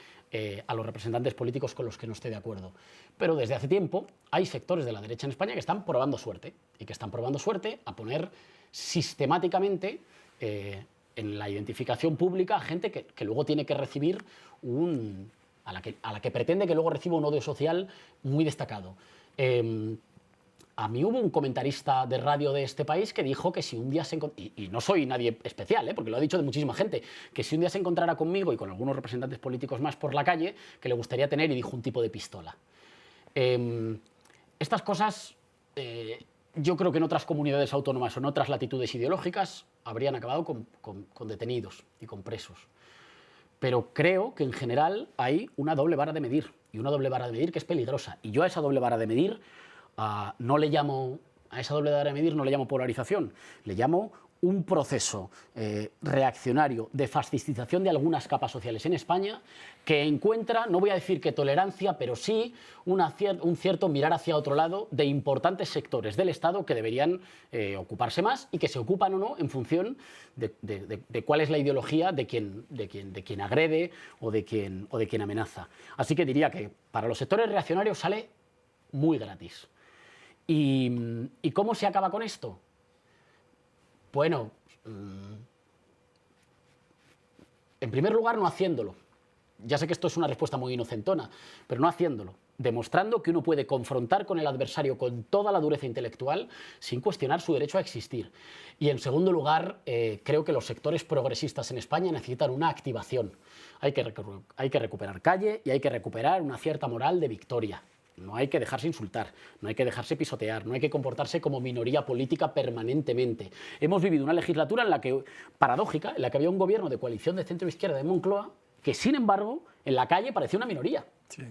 [SPEAKER 2] a los representantes políticos con los que no esté de acuerdo. Pero desde hace tiempo hay sectores de la derecha en España que están probando suerte y que están probando suerte a poner sistemáticamente en la identificación pública a gente que luego tiene que recibir a la que pretende que luego reciba un odio social muy destacado. A mí hubo un comentarista de radio de este país que dijo que si un día se encontrara, y no soy nadie especial, porque lo ha dicho de muchísima gente, que si un día se encontrara conmigo y con algunos representantes políticos más por la calle, que le gustaría tener, y dijo, un tipo de pistola. Estas cosas, yo creo que en otras comunidades autónomas o en otras latitudes ideológicas habrían acabado con detenidos y con presos. Pero creo que en general hay una doble vara de medir, y una doble vara de medir que es peligrosa. Y yo a esa doble vara de medir no le llamo polarización, le llamo un proceso reaccionario de fascistización de algunas capas sociales en España que encuentra, no voy a decir que tolerancia, pero sí un cierto mirar hacia otro lado de importantes sectores del Estado que deberían ocuparse más y que se ocupan o no en función de cuál es la ideología de quien agrede o de quien amenaza. Así que diría que para los sectores reaccionarios sale muy gratis. ¿Y cómo se acaba con esto? Bueno, en primer lugar, no haciéndolo. Ya sé que esto es una respuesta muy inocentona, pero no haciéndolo. demostrando que uno puede confrontar con el adversario con toda la dureza intelectual sin cuestionar su derecho a existir. Y en segundo lugar, creo que los sectores progresistas en España necesitan una activación. Hay que recuperar calle y hay que recuperar una cierta moral de victoria. No hay que dejarse insultar, no hay que dejarse pisotear, no hay que comportarse como minoría política permanentemente. Hemos vivido una legislatura en la que, paradójica, en la que había un gobierno de coalición de centro-izquierda de Moncloa que, sin embargo, en la calle parecía una minoría. Sí.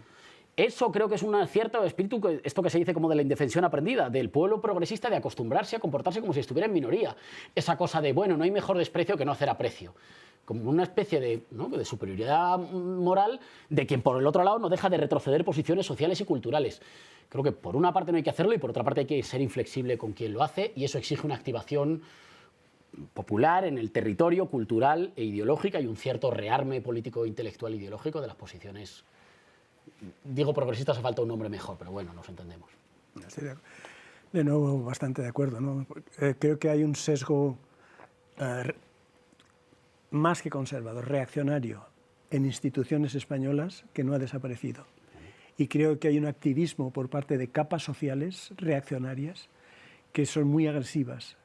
[SPEAKER 2] Eso creo que es un cierto espíritu, esto que se dice como de la indefensión aprendida, del pueblo progresista, de acostumbrarse a comportarse como si estuviera en minoría. Esa cosa de, bueno, no hay mejor desprecio que no hacer aprecio. Como una especie de, ¿no?, de superioridad moral de quien por el otro lado no deja de retroceder posiciones sociales y culturales. Creo que por una parte no hay que hacerlo y por otra parte hay que ser inflexible con quien lo hace, y eso exige una activación popular en el territorio cultural e ideológica y un cierto rearme político, intelectual e ideológico de las posiciones. Digo progresistas, hace falta un nombre mejor, pero bueno, nos entendemos.
[SPEAKER 3] Estoy de nuevo bastante de acuerdo, ¿no? Creo que hay un sesgo más que conservador, reaccionario, en instituciones españolas que no ha desaparecido. Y creo que hay un activismo por parte de capas sociales reaccionarias que son muy agresivas.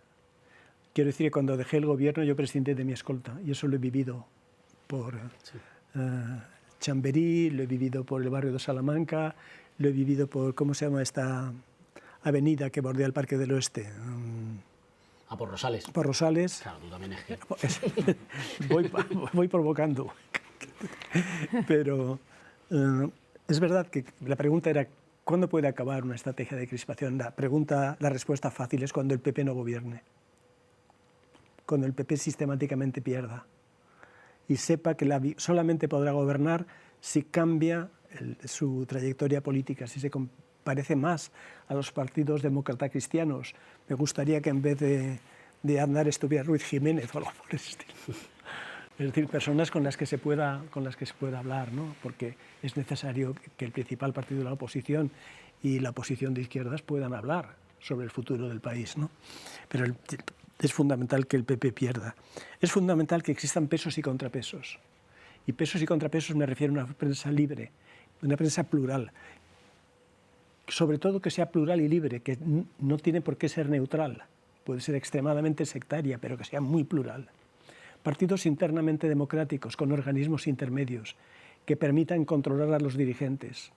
[SPEAKER 3] Quiero decir que cuando dejé el gobierno yo prescindí de mi escolta, y eso lo he vivido por Chamberí, lo he vivido por el barrio de Salamanca, lo he vivido por, ¿cómo se llama esta avenida que bordea el Parque del Oeste?
[SPEAKER 2] Por Rosales.
[SPEAKER 3] Por Rosales.
[SPEAKER 2] Claro, tú también es que...
[SPEAKER 3] voy provocando. Pero es verdad que la pregunta era, ¿cuándo puede acabar una estrategia de crispación? La respuesta fácil es cuando el PP no gobierne. Cuando el PP sistemáticamente pierda. Y sepa que solamente podrá gobernar si cambia su trayectoria política, si se parece más a los partidos demócratas cristianos. Me gustaría que en vez de Aznar estuviera Ruiz Jiménez o algo por el estilo. Es decir, personas con las que se pueda hablar, ¿no? Porque es necesario que el principal partido de la oposición y la oposición de izquierdas puedan hablar sobre el futuro del país, ¿no? Pero es fundamental que el PP pierda. Es fundamental que existan pesos y contrapesos. Y pesos y contrapesos me refiero a una prensa libre, una prensa plural. Sobre todo que sea plural y libre, que no tiene por qué ser neutral. Puede ser extremadamente sectaria, pero que sea muy plural. Partidos internamente democráticos, con organismos intermedios, que permitan controlar a los dirigentes,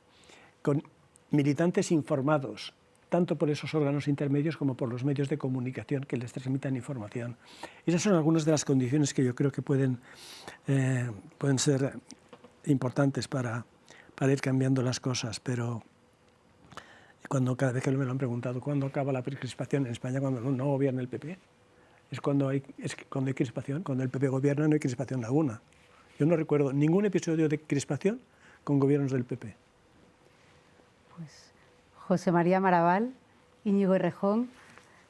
[SPEAKER 3] con militantes informados, tanto por esos órganos intermedios como por los medios de comunicación que les transmitan información. Esas son algunas de las condiciones que yo creo que pueden ser importantes para ir cambiando las cosas, pero cada vez que me lo han preguntado, ¿cuándo acaba la crispación en España? Cuando no gobierna el PP. Es cuando hay crispación. Cuando el PP gobierna no hay crispación alguna. Yo no recuerdo ningún episodio de crispación con gobiernos del PP.
[SPEAKER 1] Pues José María Maravall, Íñigo Errejón,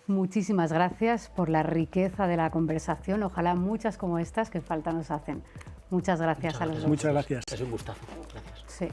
[SPEAKER 1] muchísimas gracias por la riqueza de la conversación. Ojalá muchas como estas que falta nos hacen. Muchas gracias a los dos.
[SPEAKER 3] Muchas gracias.
[SPEAKER 2] Es un gustazo. Gracias.
[SPEAKER 1] Sí.